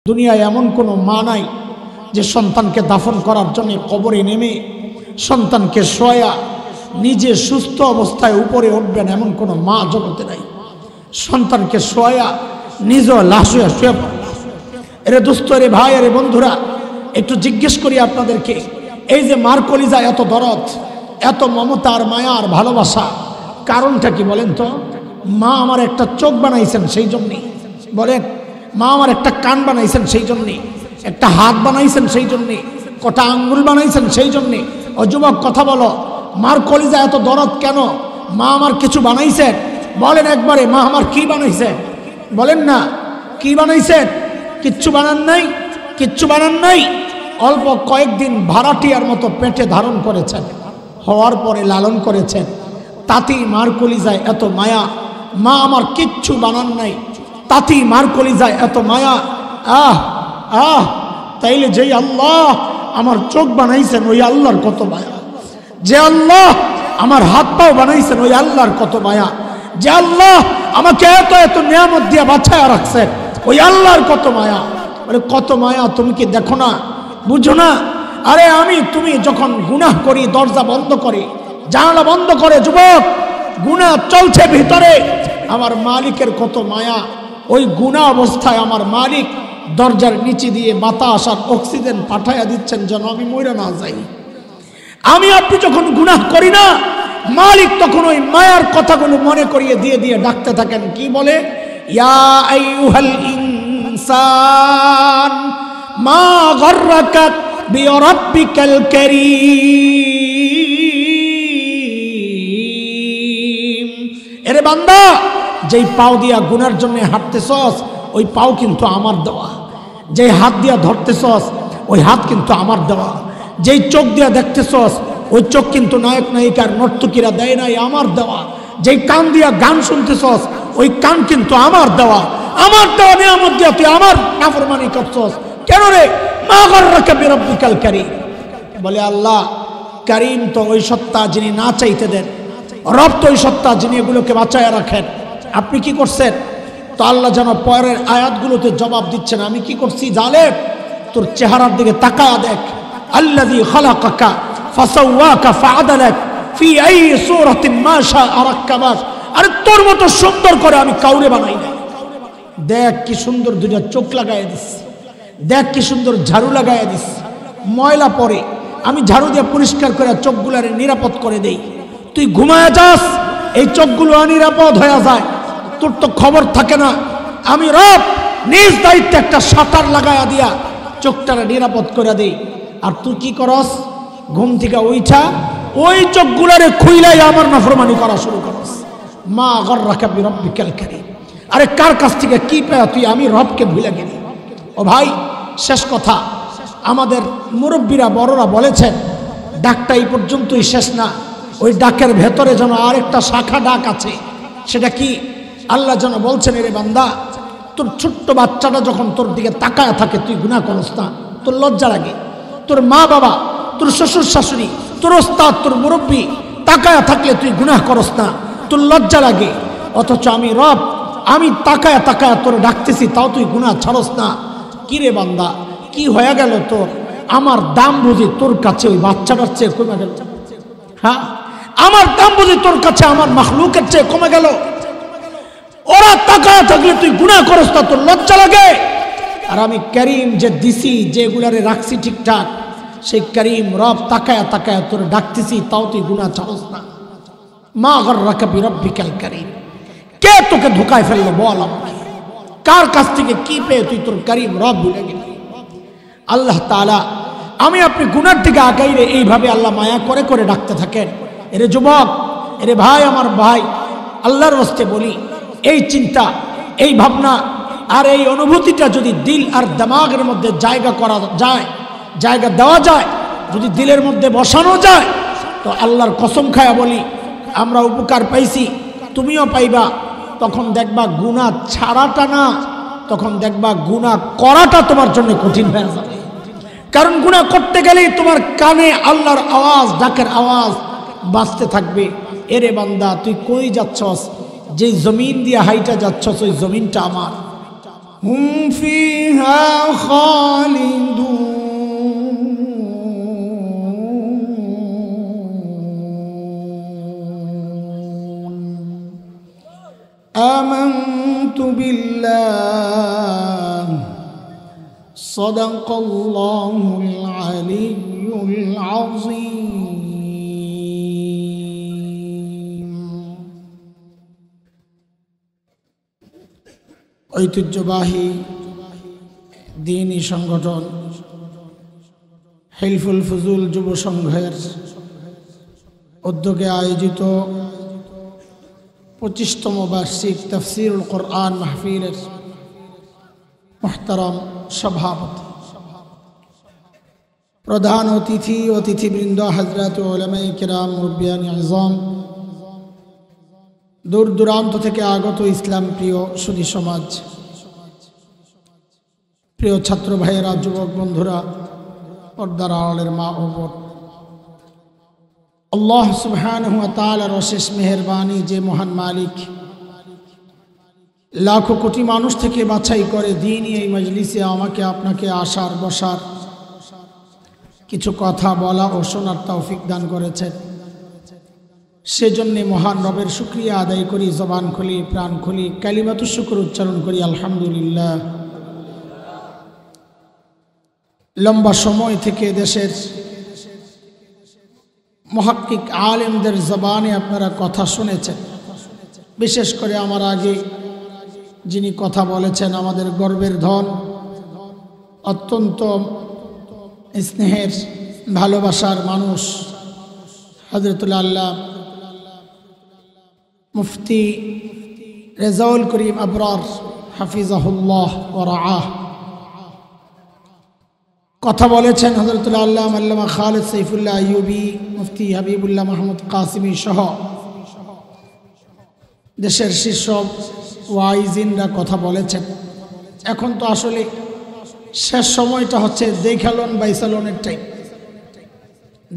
দুনিয়ায় এমন কোনো মা নাই যে সন্তানকে দাফন করার জন্য কবরে নেমে সন্তানকে শোয়া নিজে সুস্থ অবস্থায় উপরে উঠবেন এমন কোনো মা জগতে নাই। সন্তানকে শোয়া নিজ লাশ হয়ে শুয়ে পড়ে। এরে দোস্ত, রে ভাই, এরে বন্ধুরা, একটু জিজ্ঞেস করি আপনাদেরকে, এই যে মার কলিজা এত দরদ, এত মমতা আর মায়া আর ভালোবাসা, কারণটা কি বলেন তো? মা আমার একটা চোখ বানাইছেন সেই জন্যেই, বলেন। মা আমার একটা কান বানাইছেন সেই জন্যে, একটা হাত বানাইছেন সেই জন্যে, কটা আঙ্গুল বানাইছেন সেই জন্যে। ও যুবক, কথা বলো, মার কলিজা এত দরদ কেন? মা আমার কিছু বানাইছেন? বলেন একবারে, মা আমার কি বানাইছেন? বলেন না, কি বানাইছেন? কিচ্ছু বানান নাই, কিচ্ছু বানান নাই। অল্প কয়েকদিন ভাড়াটিয়ার মতো পেটে ধারণ করেছেন, হওয়ার পরে লালন করেছেন, তাতেই মার কলিজায় এত মায়া। মা আমার কিচ্ছু বানান নাই, তাতেই মার কলিজায় এত মায়া। আহ আহ তাইলে যেই আল্লাহ আমার চোখ বানাইছেন ওই আল্লাহর কত মায়া, যে আল্লাহ আমার হাত পাও বানাইছেন ওই আল্লাহর কত মায়া, যে আল্লাহ আমাকে এত এত নিয়ামত দিয়ে বাঁচায়া রাখছেন ওই আল্লাহর কত মায়া। আরে কত মায়া, তুমি কি দেখো না, বুঝো না? আরে তুমি যখন গুনাহ করি, দরজা বন্ধ করে, জানালা বন্ধ করে, যুবক, গুনাহ চলছে ভিতরে, আমার মালিকের কত মায়া। ওই গুনাহ অবস্থায় আমার মালিক দরজার নিচে দিয়ে বাতাস আর অক্সিজেন পাঠাইয়া দিচ্ছেন যেন আমি মরে না যাই। আমি আপনি যখন গুনাহ করি না, মালিক তখন ওই মায়ার কথাগুলো মনে করিয়ে দিয়ে দিয়ে ডাকতে থাকেন। কি বলে? ইয়া আইয়ুহাল ইনসান মা গররাকা বিরাব্বিকাল কারীম। এরে বান্দা, যেই পাও দিয়া গুনার জন্য হাঁটতেছস ওই পাও কিন্তু আমার দেওয়া, যেই হাত দিয়া ধরতেছস ওই হাত কিন্তু আমার দেওয়া, যেই চোখ দিয়া দেখতেছস ওই চোখ কিন্তু নায়ক নায়িকার নর্তকীরা দেয় নাই, আমার দেওয়া, যেই কান দিয়া গান শুনতেছস ওই কান কিন্তু আমার দেওয়া। আমার দেওয়া নিয়ামত দিয়া তুই আমার নাফরমানি করছস কেন রে? মা গররাকা বিরাব্বিকাল কারীম। বলে আল্লাহ কারীম তো ওই সত্তা যিনি না চাইতে দেন, রব তো ওই সত্তা যিনি এগুলোকে বাঁচায় রাখেন। আপনি কি করছেন? তো আল্লাহ যেন পরের আয়াতগুলোতে জবাব দিচ্ছেন, আমি কি করছি জালেম? তোর চেহারার দিকে তাকায়া দেখ। আল্লাযী খালাকাকা ফাসাওয়াকা ফাআদালাক ফি আই সূরাতিন মা শাআ রাক্কাবাক। আরে তোর মতো সুন্দর করে আমি কাউরে বানাই নাই। দেখ কি সুন্দর দুইটা চোখ লাগাইয়া দিস, দেখ কি সুন্দর ঝাড়ু লাগাইয়া দিস। ময়লা পড়ে, আমি ঝাড়ু দিয়ে পরিষ্কার করে চোখগুলারে নিরাপদ করে দেই। তুই ঘুমায়া যাস, এই চোখগুলো অনিরাপদ হয়ে যায়, তোর তো খবর থাকে না। আমি রব নিজ দায়িত্বে একটা শাটার লাগাইয়া দিয়া চোখটারে নিরাপদ করে দেই। আর তুই কি করস? ঘুম থেকে উঠা ওই চোখগুলারে খুইলাই আমার নাফরমানি করা শুরু করস। মা গররাকা বিরাব্বিকাল কারীম। আরে কার কাছ থেকে কি পেয়ে তুই আমি রবকে ভুলে গেলি? ও ভাই, শেষ কথা, আমাদের মুরব্বীরা বড়রা বলেছেন ডাকটা এই পর্যন্তই শেষ না, ওই ডাকের ভেতরে যেন আরেকটা শাখা ডাক আছে। সেটা কি? আল্লাহ যেন বলছেন, এরে বান্দা, তোর ছোট্ট বাচ্চাটা যখন তোর দিকে তাকায় থাকে তুই গুনাহ করস না, তোর লজ্জা লাগে? তোর মা বাবা, তোর শ্বশুর শাশুড়ি, তোর ওস্তাদ, তোর মুরব্বী তাকায় থাকলে তুই গুনাহ করস না, তোর লজ্জা লাগে? অথচ আমি রব, আমি তাকায় তাকায় তোর ডাকতেছি, তাও তুই গুনাহ ছাড়স না। কি রে বান্দা, কি হয়ে গেল তোর? আমার দাম বুঝি তোর কাছে ওই বাচ্চাটার চেয়ে কমে গেল? হ্যাঁ, আমার দাম বুঝি তোর কাছে আমার মাখলুকের চেয়ে কমে গেল? ওরা তাকায় থাকলে তুই গুনাহ করস না, তোর লজ্জা লাগে? আর আমি কারীম যে দিছি, যেগুলারে রাখছি ঠিকঠাক, সেই কারীম রব তাকায় তাকায় তোর ডাকতেছি, তাও তুই গুনাহ ছাড়স না। মা গররাকা বিরাব্বিকাল কারীম। কে তোকে ধোকায় ফেললো বল আমাকে? কার কাছ থেকে কি পেয়ে তুই তোর কারীম রব ভুলে গেলি? আল্লাহ তাআলা আমি আপনি গুনার দিকে আগাইলে এইভাবে আল্লাহ মায়া করে করে ডাকতে থাকেন। এরে যুবক, এরে ভাই, আমার ভাই, আল্লাহর রাস্তে বলি, এই চিন্তা, এই ভাবনা আর এই অনুভূতিটা যদি দিল আর দিমাগের মধ্যে জায়গা করা যায়, জায়গা দেওয়া যায়, যদি দিলের মধ্যে বসানো যায়, তো আল্লাহর কসম খায়া বলি আমরা উপকার পাইছি, তুমিও পাইবা। তখন দেখবা গুনাহ ছাড়াটা না, তখন দেখবা গুনাহ করাটা তোমার জন্য কঠিন হয়ে যাবে। কারণ গুনাহ করতে গেলেই তোমার কানে আল্লাহর আওয়াজ, ডাকের আওয়াজ বাজতে থাকবে। এরে বান্দা, তুই কই যাচ্ছস? যে জমিন দিয়ে হাইটা যাচ্ছস ওই জমিনটা আমার। হুম ফিহা খালিদুন آمنت بالله صدق الله العلي العظيم ঐতিহ্যবাহী দ্বীনি সংগঠন হিলফুল ফুজুল যুব সংঘের উদ্যোগে আয়োজিত 25তম বার্ষিক তাফসীরুল কোরআন মাহফিলের মুহতারাম সভাপতি, প্রধান অতিথি অতিথিবৃন্দ, হযরত উলামায়ে কিরাম, মুরব্বিয়ান আযম, দূর দূরান্ত থেকে আগত ইসলাম প্রিয় সুধী সমাজ, প্রিয় ছাত্র ভাইয়েরা, যুবক বন্ধুরা, পর্দার আড়ালের মা ও বোন, আল্লাহ সুবহানাহু ওয়া তাআলার অশেষ মেহেরবানি যে মহান মালিক লাখো কোটি মানুষ থেকে বাছাই করে দ্বীনি এই মজলিসে আমাকে আপনাকে আসার বসার কিছু কথা বলা ও শোনার তৌফিক দান করেছেন। সেজন্য মহান রবের শুকরিয়া আদায় করি, জবান খুলি, প্রাণ খুলি, কালিমাতুশ শুকর উচ্চারণ করি আলহামদুলিল্লাহ। লম্বা সময় থেকে দেশের মুহাক্কিক আলেমদের জবানে আপনারা কথা শুনেছেন। বিশেষ করে আমার আগে যিনি কথা বলেছেন, আমাদের গর্বের ধন, অত্যন্ত স্নেহের ভালোবাসার মানুষ, হযরতুল আল্লাহ মুফতি রেজাউল করিম আবরার হাফিজাহুল্লাহ ওয়া রাআহ। কথা বলেছেন হযরতুল আল্লাহ আল্লামা খালেদ সাইফুল্লাহ আইয়ুবী, মুফতি হাবিবুল্লাহ মাহমুদ কাসিমি সহ দেশের শীর্ষ ওয়াইজিনরা কথা বলেছেন। এখন তো আসলে শেষ সময়টা হচ্ছে দেখালন বাইচালনের টাইম।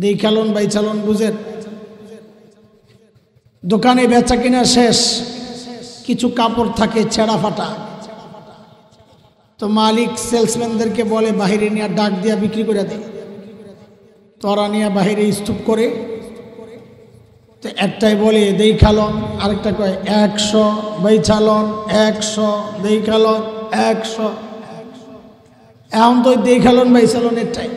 দেখালন বাইচালন বুঝেন, দোকানে বেচা কিনা শেষ, কিছু কাপড় থাকে ছেঁড়া ফাটা, তো মালিক সেলসম্যানদেরকে বলে বাহিরে নিয়ে ডাক দিয়া বিক্রি করে দেয়। তোরা নিয়ে বাহিরে স্তূপ করে, তো একটাই বলে দেখালন, আরেকটা কয় 100 বাইচালন, 100 দেখালন, 100। এখন তো দেখালন বাইচালনের টাইম।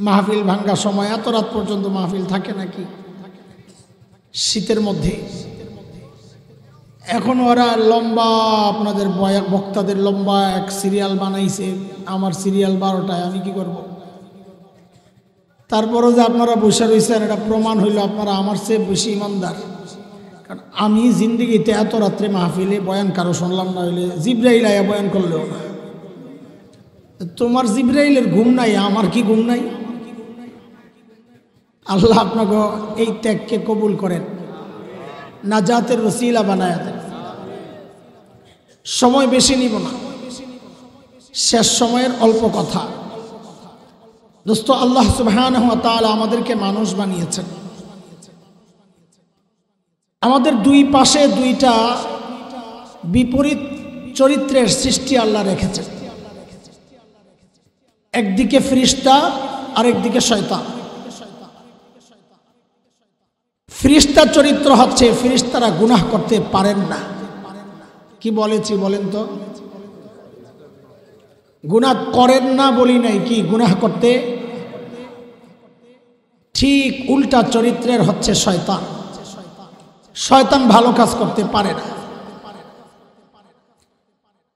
মাহফিল ভাঙ্গা সময়, এত রাত পর্যন্ত মাহফিল থাকে নাকি শীতের মধ্যে? এখন ওরা লম্বা, আপনাদের বক্তাদের লম্বা এক সিরিয়াল বানাইছে। আমার সিরিয়াল 12টায়, আমি কি করব? তারপরও যে আপনারা বসে রয়েছেন, এটা প্রমাণ হইল আপনারা আমার চেয়ে বেশি ইমানদার। কারণ আমি জিন্দিগিতে এত রাত্রে মাহফিলে বয়ান কারো শুনলাম না, হইলে জিব্রাইল আয়া বয়ান করলেও না। তোমার জিব্রাইলের ঘুম নাই, আমার কি ঘুম নাই? আল্লাহ আপনাকে এই ত্যাগকে কবুল করেন, নাজাতের ওসিলা বানায়া দেন। সময় বেশি নিব না, শেষ সময়ের অল্প কথা। দোস্ত, আল্লাহ সুবহানাহু ওয়া তাআলা আমাদেরকে মানুষ বানিয়েছেন। আমাদের দুই পাশে দুইটা বিপরীত চরিত্রের সৃষ্টি আল্লাহ রেখেছেন। একদিকে ফেরেশতা, আরেকদিকে শয়তান। ফেরেশতার চরিত্র হচ্ছে ফেরেশতারা গুনাহ করতে পারেন না। কি বলেছি বলেন তো? গুনাহ করেন না বলি নাই, কি গুনাহ করতে? ঠিক উল্টা চরিত্রের হচ্ছে শয়তান। শয়তান ভালো কাজ করতে পারে না।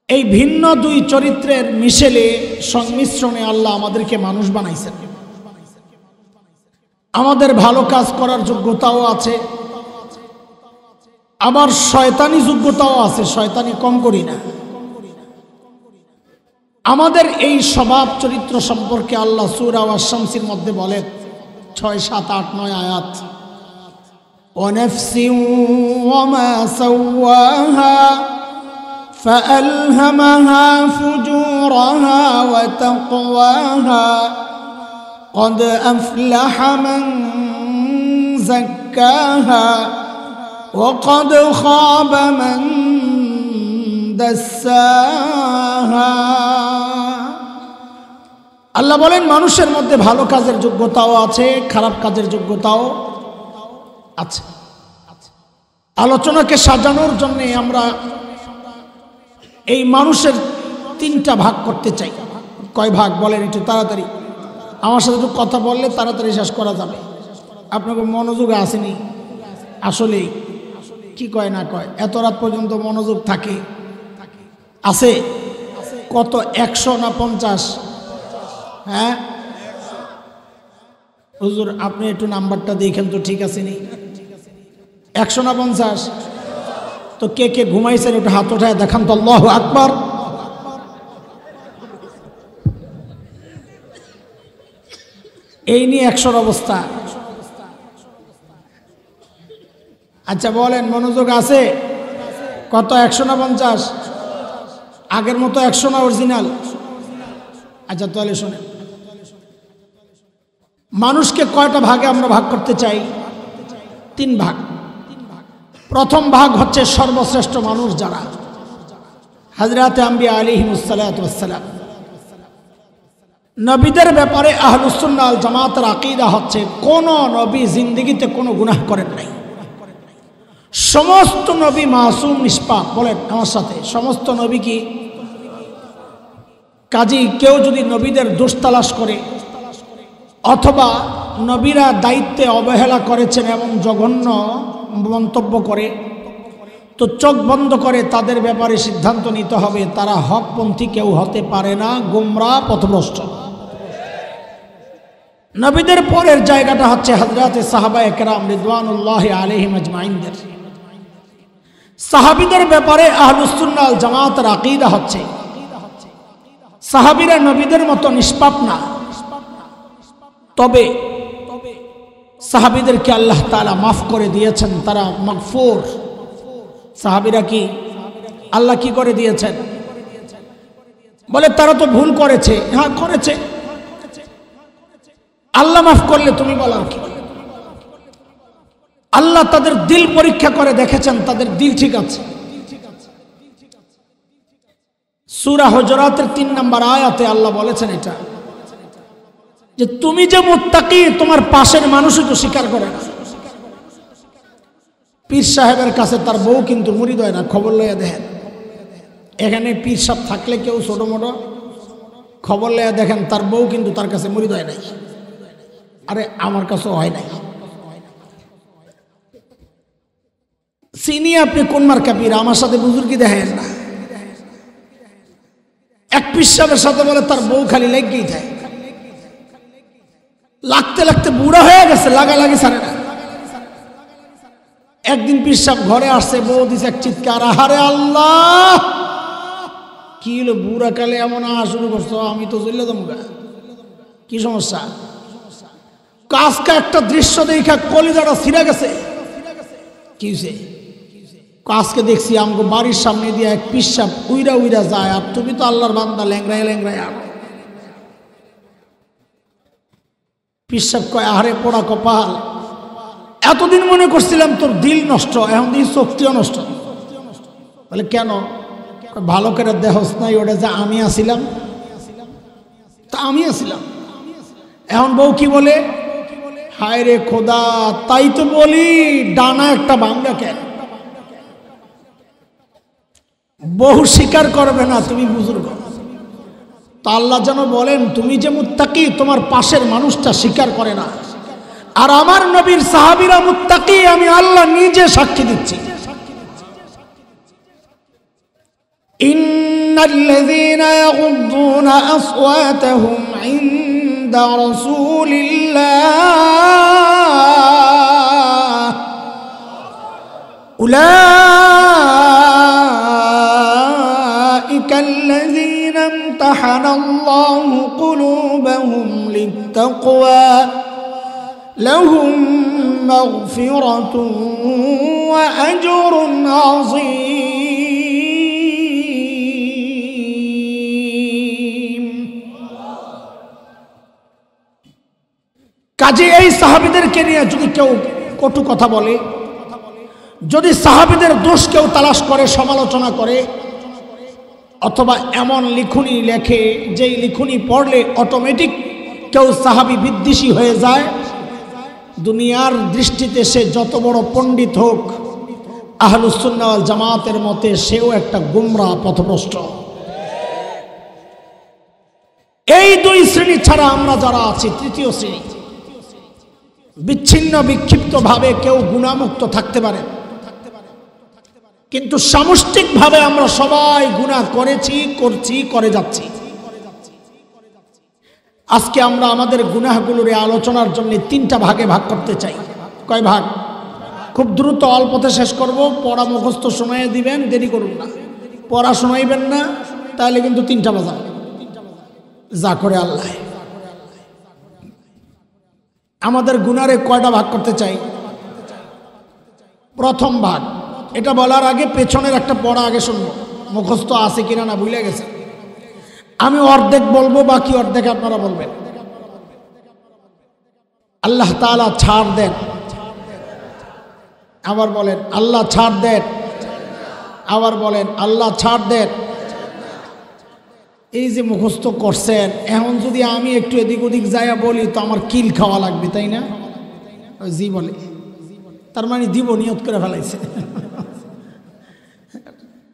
এই ভিন্ন দুই চরিত্রের মিশেলে, সংমিশ্রণে আল্লাহ আমাদেরকে মানুষ বানাইছেন। আমাদের ভালো কাজ করার যোগ্যতাও আছে, আবার শয়তানি যোগ্যতাও আছে। শয়তানি কম করি না। আমাদের এই স্বভাব চরিত্র সম্পর্কে আল্লাহ সূরা আশ-শামসের মধ্যে বলেন, 6, 7, 8, 9 আয়াত, ওয়ানাফসিন ওয়ামা সাওয়াহা فألهمها فجورها وتقواها قد أفلح من زكاها وقد خاب من দাসাহা। আল্লাহ বলেন মানুষের মধ্যে ভালো কাজের যোগ্যতাও আছে, খারাপ কাজের যোগ্যতাও আছে। আলোচনাকে সাজানোর জন্য আমরা এই মানুষের তিনটা ভাগ করতে চাই। কয় ভাগ বলেন একটু তাড়াতাড়ি, আমার সাথে একটু কথা বললে তাড়াতাড়ি শেষ করা যাবে। আপনাকে মনোযোগ আসেনি আসলেই, কি কয় না কয়, এত রাত পর্যন্ত মনোযোগ থাকে আছে কত, 100 না 50? হ্যাঁ হুজুর আপনি একটু নাম্বারটা দেখেন তো ঠিক আছে নি, 100 না 50? তো কে কে ঘুমাইছেন একটু হাত ওঠায় দেখান তো, আল্লাহু আকবার। এই নিয়ে 100 অবস্থা। আচ্ছা বলেন মনোযোগ আছে কত, 100 না 50? আগের মতো 100 না অরিজিনাল? আচ্ছা তাহলে শোনেন, মানুষকে কয়টা ভাগে আমরা ভাগ করতে চাই? 3 ভাগ। প্রথম ভাগ হচ্ছে সর্বশ্রেষ্ঠ মানুষ যারা, হযরত আম্বিয়া আলাইহিমুস সালাতু ওয়াস সালাম। নবীদের ব্যাপারে আহলুস সুন্নাহ ওয়াল জামাতের আকীদা হচ্ছে কোন নবী জিন্দেগিতে কোনো গুনাহ করেন নাই, সমস্ত নবী মাসুম নিষ্পাপ। বলেন আমার সাথে, সমস্ত নবী কি? কাজী কেউ যদি নবীদের দোষ তালাশ করে অথবা নবীরা দায়িত্বে অবহেলা করেছেন এবং জঘন্য মন্তব্য করে, তো চোখ বন্ধ করে তাদের ব্যাপারে সিদ্ধান্ত নিতে হবে তারা হকপন্থী কেউ হতে পারে না, গোমরাহ পথভ্রষ্ট। নবীদের পরের জায়গাটা হচ্ছে হযরত সাহাবায়ে কেরাম রিদওয়ানুল্লাহি আলাইহিম আজমাইনদের। সাহাবীদের ব্যাপারে আহলুস সুন্নাহ ওয়াল জামাতের আকীদা হচ্ছে সাহাবীরা নবীদের মতো নিষ্পাপ না, তবে সাহাবীদেরকে আল্লাহ তাআলা মাফ করে দিয়েছেন, তারা মাগফুর। সাহাবীরা কি আল্লাহ কি করে দিয়েছেন? বলে তারা তো ভুল করেছে। হ্যাঁ করেছে, আল্লাহ মাফ করলে তুমি বলার কি? আল্লাহ তাদের দিল পরীক্ষা করে দেখেছেন তাদের দিল ঠিক আছে। সূরা হুজুরাতের 3 নম্বর আয়াতে আল্লাহ বলেছেন এটা, যে তুমি যে মুত্তাকি তোমার পাশের মানুষই তো স্বীকার করে না। পীর সাহেবের কাছে তার বউ কিন্তু মুরিদ হয় না, খবর লইয়া দেখেন। এখানে পীর সাহেব থাকলে কেউ ছোট মোটো খবর লইয়া দেখেন তার বউ কিন্তু তার কাছে মুরিদ হয় নাই। আরে আমার কাছেও হয় নাই। চিনি আপনি কোন মার্কা পীর, আমার সাথে বুজুর্গি দেখেন না। এক পীর সাহেবের সাথে বলে তার বউ খালি লেগেই যায়, লাগতে লাগতে বুড়া হয়ে গেছে, লাগালাগি ছাড়ে না। একদিন পীর সাহেব ঘরে আসছে, বউ দিছে এক চিৎকার, আহারে আল্লাহ কি হলো, বুড়া কালে এমন শুরু করছো, আমি তো চলে যাবো। কি সমস্যা? আজকে একটা দৃশ্য দেখা কলিজাটা ছিঁড়ে গেছে। কি হয়েছে? আজকে দেখছি আমাকে বাড়ির সামনে দিয়ে এক পীর সাহেব উইরা উইরা যায়, আর তুমি তো আল্লাহর বান্দা, ল্যাংরায় ল্যাংরায় আনো। পীর সাহেব কয়, আহারে পোড়া কপাল, এতদিন মনে করছিলাম তোর দিল নষ্ট, এখন দিন শক্তিও নষ্ট। বলে কেন? ভালো করে দেহস নাই, ওটা যে আমি আসিলাম, তা আমি আসিলাম। এখন বউ কি বলে, হায় রে খোদা, তাই তো বলি ডানা একটা ভাঙ্গা কেন? বহু স্বীকার করবে না, তুমি বুজুর্গ। তা আল্লাহ যেন বলেন তুমি যে মুত্তাকি তোমার পাশের মানুষটা স্বীকার করে না, আর আমার নবীর সাহাবীরা মুত্তাকি, আমি আল্লাহ নিজে সাক্ষী দিচ্ছি। ইন্নাল্লাযীনা ইয়াগুদ্দুনা আসওয়াতাহুম ইনদা রাসূলিল্লাহ উলাইকা আল্লাযীনা ইমতাহানাল্লাহু কুলুবাহুম লিত্তাকওয়া লাহুম মাগফিরাতুন ওয়া আজরুন আযীম। কাজে এই সাহাবীদেরকে নিয়ে যদি কেউ কটু কথা বলে, যদি সাহাবীদের দোষ কেউ তালাশ করে, সমালোচনা করে, অথবা এমন লিখুনি লেখে যেই লিখুনি পড়লে অটোমেটিক কেউ সাহাবী বিদ্বেষী হয়ে যায়, দুনিয়ার দৃষ্টিতে সে যত বড় পণ্ডিত হোক, আহলুস সুন্নাহ ওয়াল জামাতের মতে সেও একটা গুমরা, পথভ্রষ্ট। এই দুই শ্রেণী ছাড়া আমরা যারা আছি তৃতীয় শ্রেণী, বিচ্ছিন্ন বিক্ষিপ্ত ভাবে কেউ গুনাহমুক্ত থাকতে পারে, কিন্তু সামষ্টিকভাবে আমরা সবাই গুনাহ করেছি, করছি, করে যাচ্ছি। আজকে আমরা আমাদের গুনাহগুলোর আলোচনার জন্য তিনটা ভাগে ভাগ করতে চাই। কয় ভাগ? খুব দ্রুত অল্পতে শেষ করব। পড়া মুখস্থ সময়ে দিবেন, দেরি করুন না। পড়া শোনাইবেন না, তাহলে কিন্তু তিনটা বাজাবে, যা করে আল্লাহ। আমাদের গুনারে কয়টা ভাগ করতে চাই? প্রথম ভাগ, এটা বলার আগে পেছনের একটা পড়া আগে শুনবো, মুখস্থ আছে কিনা না ভুলে গেছে। আমি অর্ধেক বলবো, বাকি অর্ধেক আপনারা বলবেন। আল্লাহ তাআলা ছাড় দেন। আবার বলেন আল্লাহ ছাড় দেন। আবার বলেন আল্লাহ ছাড় দেন। এই যে মুখস্থ করছেন, এখন যদি আমি একটু এদিক ওদিক যাইয়া বলি তো আমার কিল খাওয়া লাগবে, তাই না? জি বলে, তার মানে দিব নিয়ত করে ফেলাইছে।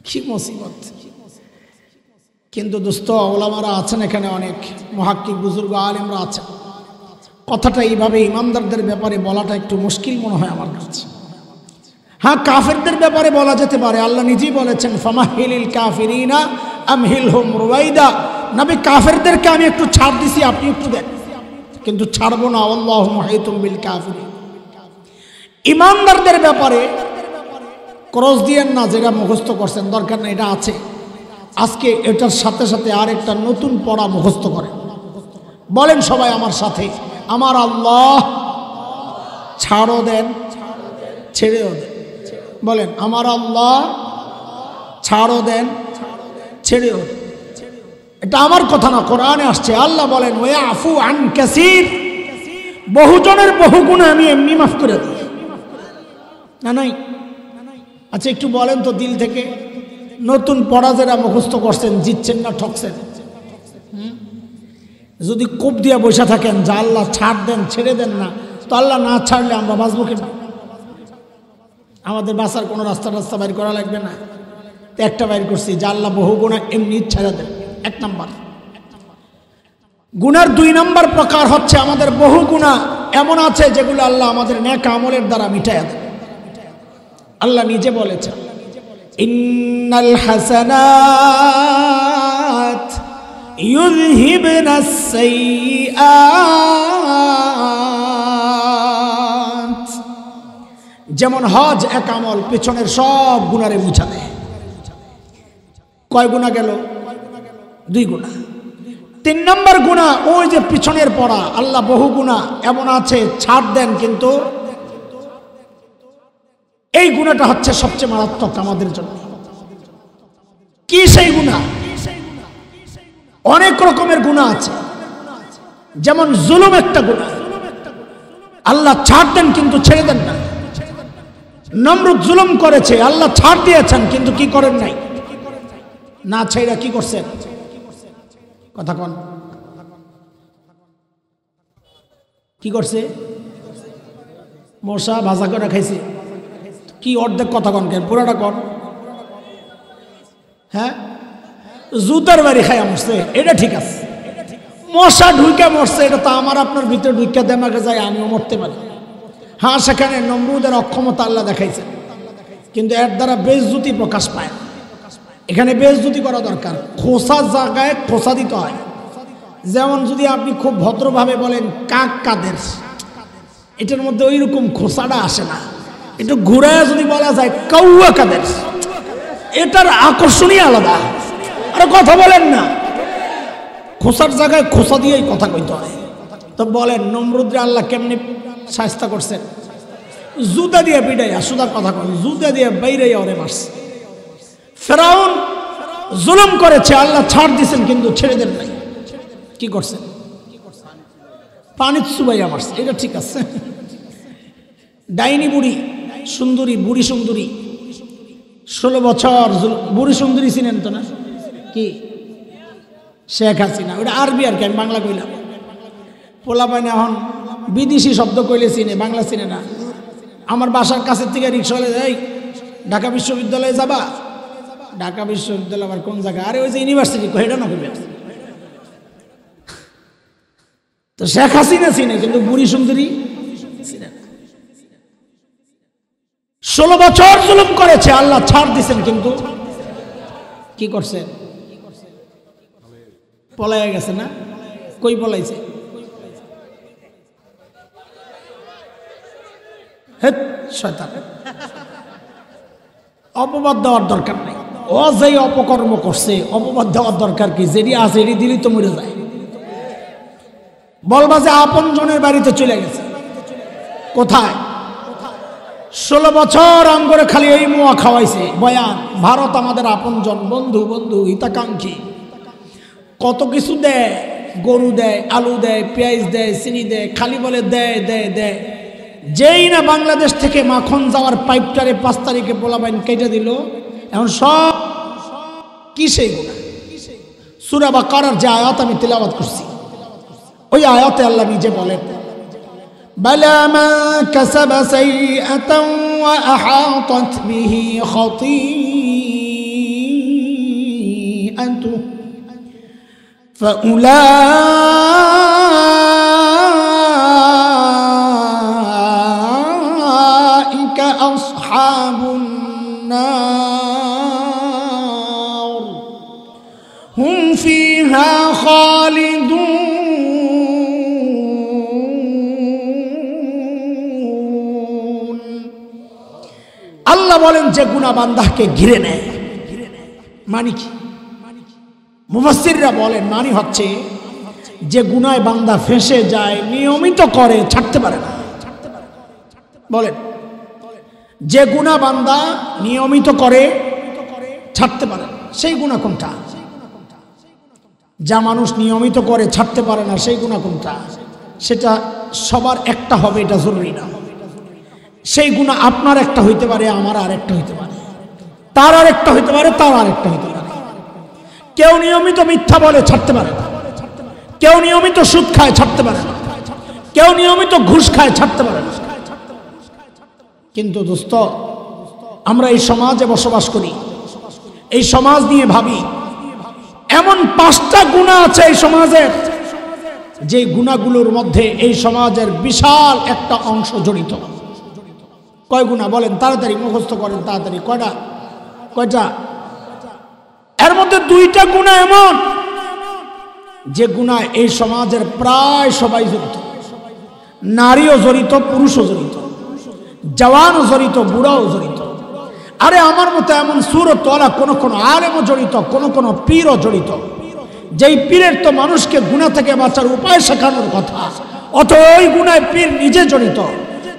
কি মুসিবত! কিন্তু দোস্ত, ওলামারা আছেন এখানে, অনেক মুহাক্কিক বুজুর্গ আলেমরা আছেন। কথাটা এইভাবে ইমানদারদের ব্যাপারে বলাটা একটু মুশকিল মনে হয় আমার কাছে। হ্যাঁ, কাফেরদের ব্যাপারে বলা যেতে পারে। আল্লাহ নিজেই বলেছেন, ফামাহিলিল কাফিরিনা আমহিলহুম রুওয়াইদা। নবী, কাফেরদেরকে আমি একটু ছাড় দিছি, আপনি একটু দেন, কিন্তু ছাড়বো না। আল্লাহু মুহিতুম বিল কাফিরিন। ইমানদারদের ব্যাপারে ক্রস দিয়েন না, যেটা মুখস্থ করছেন দরকার না, এটা আছে। আজকে এটার সাথে সাথে আরেকটা নতুন পড়া মুখস্থ করেন। বলেন সবাই আমার সাথে, আমার আল্লাহ ছাড়ও দেন, ছেড়েও দেন। বলেন আমার আল্লাহ ছাড়ও দেন, ছেড়েও দেন। এটা আমার কথা না, কোরআনে আসছে। আল্লাহ বলেন ওয়াফু আন কাসীর, বহুজনের বহু গুনাহ আমি এমনি মাফ করে দিই। না নাই? আচ্ছা একটু বলেন তো দিল থেকে, নতুন পড়া যারা মুখস্থ করছেন, জিতছেন না ঠকছেন? যদি কোপ দিয়া বসে থাকেন যা আল্লাহ ছাড় দেন, ছেড়ে দেন না, তো আল্লাহ না ছাড়লে আমরা বাঁচবো কেন? আমাদের বাঁচার কোনো রাস্তা বাইর করা লাগবে না। তো একটা বাইর করছি, যা আল্লাহ বহু গুনাহ এমনি ছেড়ে দেন। এক নাম্বার গুনার। দুই নাম্বার প্রকার হচ্ছে আমাদের বহু গুনাহ এমন আছে যেগুলো আল্লাহ আমাদের নেক আমলের দ্বারা মিটাইয়া দেন। আল্লাহ নিজে বলেছেন, ইন্নাল হাসানাত ইউযহিবনাস সাইয়্যাত। যেমন হজ এক আমল, পেছনের সব গুনারে মুছা দেয়। কয় গুনাহ গেল? 2 গুনাহ। 3 নম্বর গুনাহ, ওই যে পিছনের পড়া, আল্লাহ বহু গুনাহ এমন আছে ছাড় দেন, কিন্তু এই গুনাহটা হচ্ছে সবচেয়ে মারাত্মক আমাদের জন্য। কি সেই গুনাহ? অনেক রকমের গুনাহ আছে। যেমন জুলুম একটা গুনাহ, আল্লাহ ছাড় দেন কিন্তু ছেড়ে দেন না। নমরুদ জুলুম করেছে, আল্লাহ ছাড় দিয়েছেন কিন্তু কি করেন নাই? না ছেড়ে কি করছেন? কথা কন, কি করছে? মশা ভাজা করে খাইছে। কি অর্ধেক কথা কন, কেন পুরাটা কন? হ্যাঁ, জুতার বাড়ি খাইয়া মরছে, এটা ঠিক আছে। মশা ঢুইকা মরছে, এটা তো আমার আপনার ভিতরে ঢুইকা দেমাগে যায়, আমিও মরতে পারি। হ্যাঁ, সেখানে নমরুদের অক্ষমতা আল্লাহ দেখাইছে, কিন্তু এর দ্বারা বেইজ্জতি প্রকাশ পায়। এখানে বেইজ্জতি করা দরকার, খোসা জায়গায় খোসা দিতে হয়। যেমন যদি আপনি খুব ভদ্রভাবে বলেন কাক কাদের, এটার মধ্যে ওই রকম খোসাটা আসে না। একটু ঘুরায় যদি বলা যায় কাউয়া কাদের, এটার আকর্ষণই আলাদা। আরে কথা বলেন না, খোসার জায়গায় খোসা দিয়েই কথা কইতে হয়। তো বলেন নমরুদরে আল্লাহ কেমনি শায়েস্তা করছেন? জুতা দিয়ে পিটাইয়া, সুদা কথা কন, জুতা দিয়ে বাইরাইয়া ওরে মারছে। ফেরাউন জুলুম করেছে, আল্লাহ ছাড় দিয়েছেন কিন্তু ছেড়ে দেন নাই। কি করছেন? পানির চুবাইয়া মারছে, এটা ঠিক আছে। ডাইনি বুড়ি সুন্দরী, বুড়ি সুন্দরী, 16 বছর বুড়ি সুন্দরী চিনেন তো না? কি শেখ হাসিনা, ওটা আরবি আর কি, আমি বাংলা কইলাম। পোলা পাইনে এখন বিদেশি শব্দ কইলে চিনে, বাংলা চিনে না। আমার বাসার কাছের থেকে রিক্সাওয়ালা যাই, ঢাকা বিশ্ববিদ্যালয়ে যাবা? ঢাকা বিশ্ববিদ্যালয় আবার কোন জায়গা? আরে ওই যে ইউনিভার্সিটি, এটা না কইবে। তো শেখ হাসিনা চিনে, কিন্তু বুড়ি সুন্দরী চিনে না। 16 বছর জুলুম করেছে, আল্লাহ ছাড় দিছেন, কিন্তু কি করছেন? পলাইয়া গেছে না? কই পলাইছে? হেৎ শয়তান, অপবাদ দেওয়ার দরকার নাই। ও যেই অপকর্ম করছে, অপবাদ দেওয়ার দরকার কি? যেটি আছে এটি দিলি তো মরে যায়। বলবা যে আপন জনের বাড়িতে চলে গেছে। কোথায়? 16 বছর আঙ্গরে খালি এই মুয়া খাওয়াইছে, বয়ান। ভারত আমাদের আপন জন, বন্ধু, বন্ধু হিতাকাঙ্ক্ষী, কত কিছু দেয়, গরু দেয়, আলু দেয়, পেঁয়াজ দেয়, চিনি দেয়, খালি বলে দেয় দেয় দেয়। যেই না বাংলাদেশ থেকে মাখন যাওয়ার পাইপটারে 5 তারিখে পোলাপাইন কেটে দিল, এখন সব কি সেই গুনাহ? সূরা বাকারার যে আয়াত আমি তেলাওয়াত করছি, ওই আয়াতে আল্লাহ নিজে বলেন, বালা মান কাসাবা সাইয়্যাতান ওয়া আহাতাত বিহি খাতিআতুহু ফাউলাইকা আসহাবুন নার হুম ফিহা খালিদুন। আল্লাহ বলেন যে গুনাহ বান্দাকে ঘিরে নেয়, মানে কি? মুফাসসিররা বলেন মানে হচ্ছে যে গুনায় বান্দা ফেঁসে যায়, নিয়মিত করে, ছাড়তে পারে না। বলেন, যে গুনাহ বান্দা নিয়মিত করে, ছাড়তে পারে না, সেই গুনাহ কোনটা? যা মানুষ নিয়মিত করে ছাড়তে পারে না, সেই গুনাহ কোনটা? সেটা সবার একটা হবে, এটা জরুরি না। সেই গুনাহ আপনার একটা হইতে পারে, আমার আর একটা হইতে পারে, তার আর একটা হইতে পারে, তার আর একটা হইতে পারে। কেউ নিয়মিত মিথ্যা বলে, ছাড়তে পারে না। কেউ নিয়মিত সুদ খায়, ছাড়তে পারে না। কেউ নিয়মিত ঘুষ খায়, ছাড়তে পারে না। কিন্তু দোস্ত, আমরা এই সমাজে বসবাস করি, এই সমাজ নিয়ে ভাবি, এমন 5টা গুনাহ আছে এই সমাজের, যে গুনাহগুলোর মধ্যে এই সমাজের বিশাল একটা অংশ জড়িত। কয় গুনাহ বলেন? তাড়াতাড়ি মুখস্থ করেন, তাড়াতাড়ি। কয়টা? এর মধ্যে 2টা গুনাহ এমন যে গুনাহ এই সমাজের প্রায় সবাই জড়িত। নারীও জড়িত, পুরুষও জড়িত, জওয়ানও জড়িত, বুড়াও জড়িত। আরে আমার মতো এমন সুরতওয়ালা কোন আলেমও জড়িত, কোন পীরও জড়িত, যেই পীরের তো মানুষকে গুনাহ থেকে বাঁচার উপায় শেখানোর কথা, অত ওই গুনায় পীর নিজে জড়িত,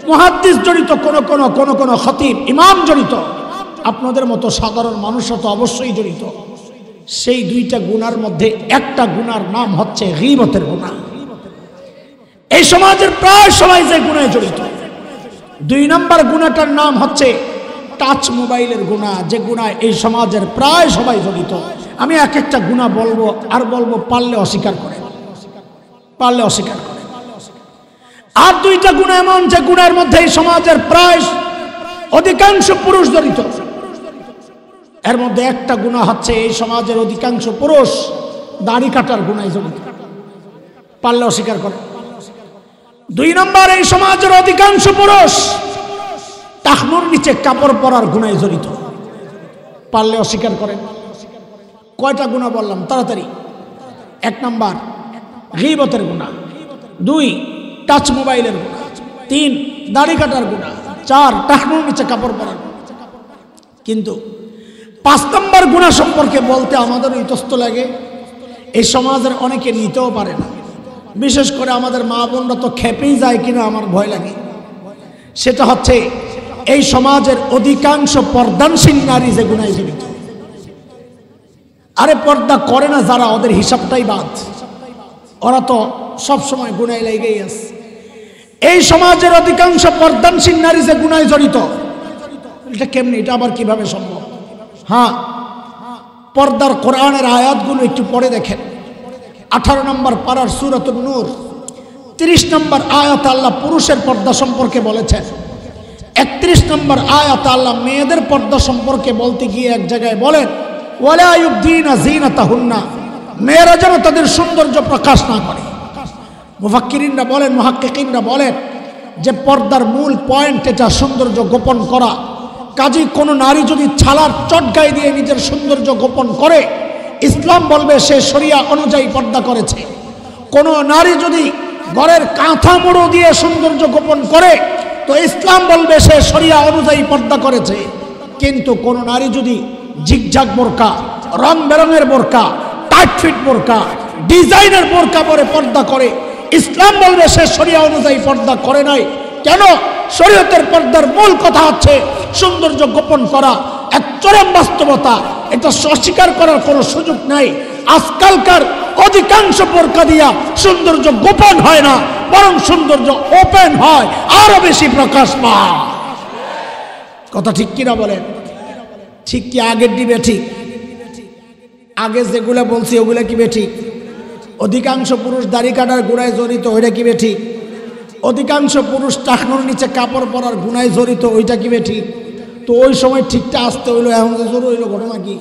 মুহাদ্দিস জড়িত, কোন খতিব ইমাম জড়িত, আপনাদের মতো সাধারণ মানুষও তো অবশ্যই জড়িত। সেই 2টা গুনার মধ্যে একটা গুনার নাম হচ্ছে গীবতের গুনাহ। এই সমাজের প্রায় সবাই যে গুনায় জড়িত। 2 নম্বর গুনাহটার নাম হচ্ছে টাচ মোবাইলের গুনাহ, যে গুনায় এই সমাজের প্রায় সবাই জড়িত। আমি এক একটা গুনাহ বলবো আর বলবো, পারলে অস্বীকার করে, পারলে অস্বীকার করে। আর 2টা গুনাহ এমন যে গুনাহের মধ্যে এই সমাজের প্রায় অধিকাংশ পুরুষ জড়িত। এর মধ্যে একটা গুনাহ হচ্ছে এই সমাজের অধিকাংশ পুরুষ দাড়ি কাটার গুনায় জড়িত, পারলে অস্বীকার করে। 2 নম্বর, এই সমাজের অধিকাংশ পুরুষ টাকনুর নিচে কাপড় পরার গুনায় জড়িত, পারলে অস্বীকার করেন। কয়টা গুনাহ বললাম? তাড়াতাড়ি। 1 নম্বর গীবতের গুনাহ, 2 টাচ মোবাইলের গুনাহ, 3 দাড়ি কাটার গুনাহ, 4 টাকনুর নিচে কাপড় পরার গুনাহ। কিন্তু 5 নম্বর গুনাহ সম্পর্কে বলতে আমাদের ইতস্ত লাগে। এই সমাজের অনেকে নিতেও পারে না, বিশেষ করে আমাদের মা বোনরা তো খেপেই যায় কিনা আমার ভয় লাগে। সেটা হচ্ছে এই সমাজের অধিকাংশ পর্দানশীল নারী যে গুনায় জড়িত। আরে পর্দা করে না যারা, ওদের হিসাবটাই বাদ, ওরা তো সবসময় গুনায় লেগেই আছে। এই সমাজের অধিকাংশ পর্দানশীল নারী যে গুনায় জড়িত, এটা কেমনি? এটা আবার কিভাবে সম্ভব? হ্যাঁ, পর্দার কোরআনের আয়াতগুলো একটু পড়ে দেখেন। 18 নম্বর পারার সূরাতুন নূর 30 নম্বর আয়াত আল্লাহ পুরুষের পর্দা সম্পর্কে বলেছেন। 31 নম্বর আয়াত আল্লাহ মেয়েদের পর্দা সম্পর্কে বলতে গিয়ে এক জায়গায় বলেন, ওয়ালা ইউবদিনা যিনাতাহুন্না, মেয়েরা যেন তাদের সৌন্দর্য প্রকাশ না করে। মুফাক্কিরিনরা বলেন, মুহাক্কিকিনরা বলেন যে পর্দার মূল পয়েন্ট এটা সৌন্দর্য গোপন করা। কাজেই কোনো নারী যদি ছালার চটগায় দিয়ে নিজের সৌন্দর্য গোপন করে, ইসলাম বলবে সে শরিয়া অনুযায়ী পর্দা করেছে। কোনো নারী যদি ঘরের কাঁথা মুড়ো দিয়ে সৌন্দর্য গোপন করে, তো ইসলাম বলবে সে শরিয়া অনুযায়ী পর্দা করেছে। কিন্তু কোনো নারী যদি ঝিকঝাক বোরকা, রং বেরঙের বোরকা, টাইট ফিট বোরকা, ডিজাইনের বোরকা পরে পর্দা করে, ইসলাম বলবে সে শরিয়া অনুযায়ী পর্দা করে নাই। কেন? শরীয়তের পর্দার মূল কথা হচ্ছে সৌন্দর্য গোপন করা। এক চরম বাস্তবতা, এটা অস্বীকার করার কোনো সুযোগ নাই। আজকালকার অধিকাংশ বোরকা দিয়া সৌন্দর্য গোপন হয় না, বরং সৌন্দর্য ওপেন হয়, আরো বেশি প্রকাশ পায়। কথা ঠিক কিনা বলেন? ঠিক কি আগের দিবে? ঠিক আগে যেগুলা বলছি ওগুলা কি বেঠিক? অধিকাংশ পুরুষ দাড়ি কাটার গুণায় জড়িত, ওইটা কি বেঠিক? অধিকাংশ পুরুষ টাকনোর নিচে কাপড় পরার গুণায় জড়িত, ওইটা কি বেঠিক? তো ওই সময় ঠিকটা আসতে হইলো, এখন যে জোর হইলো, ঘটনা কি?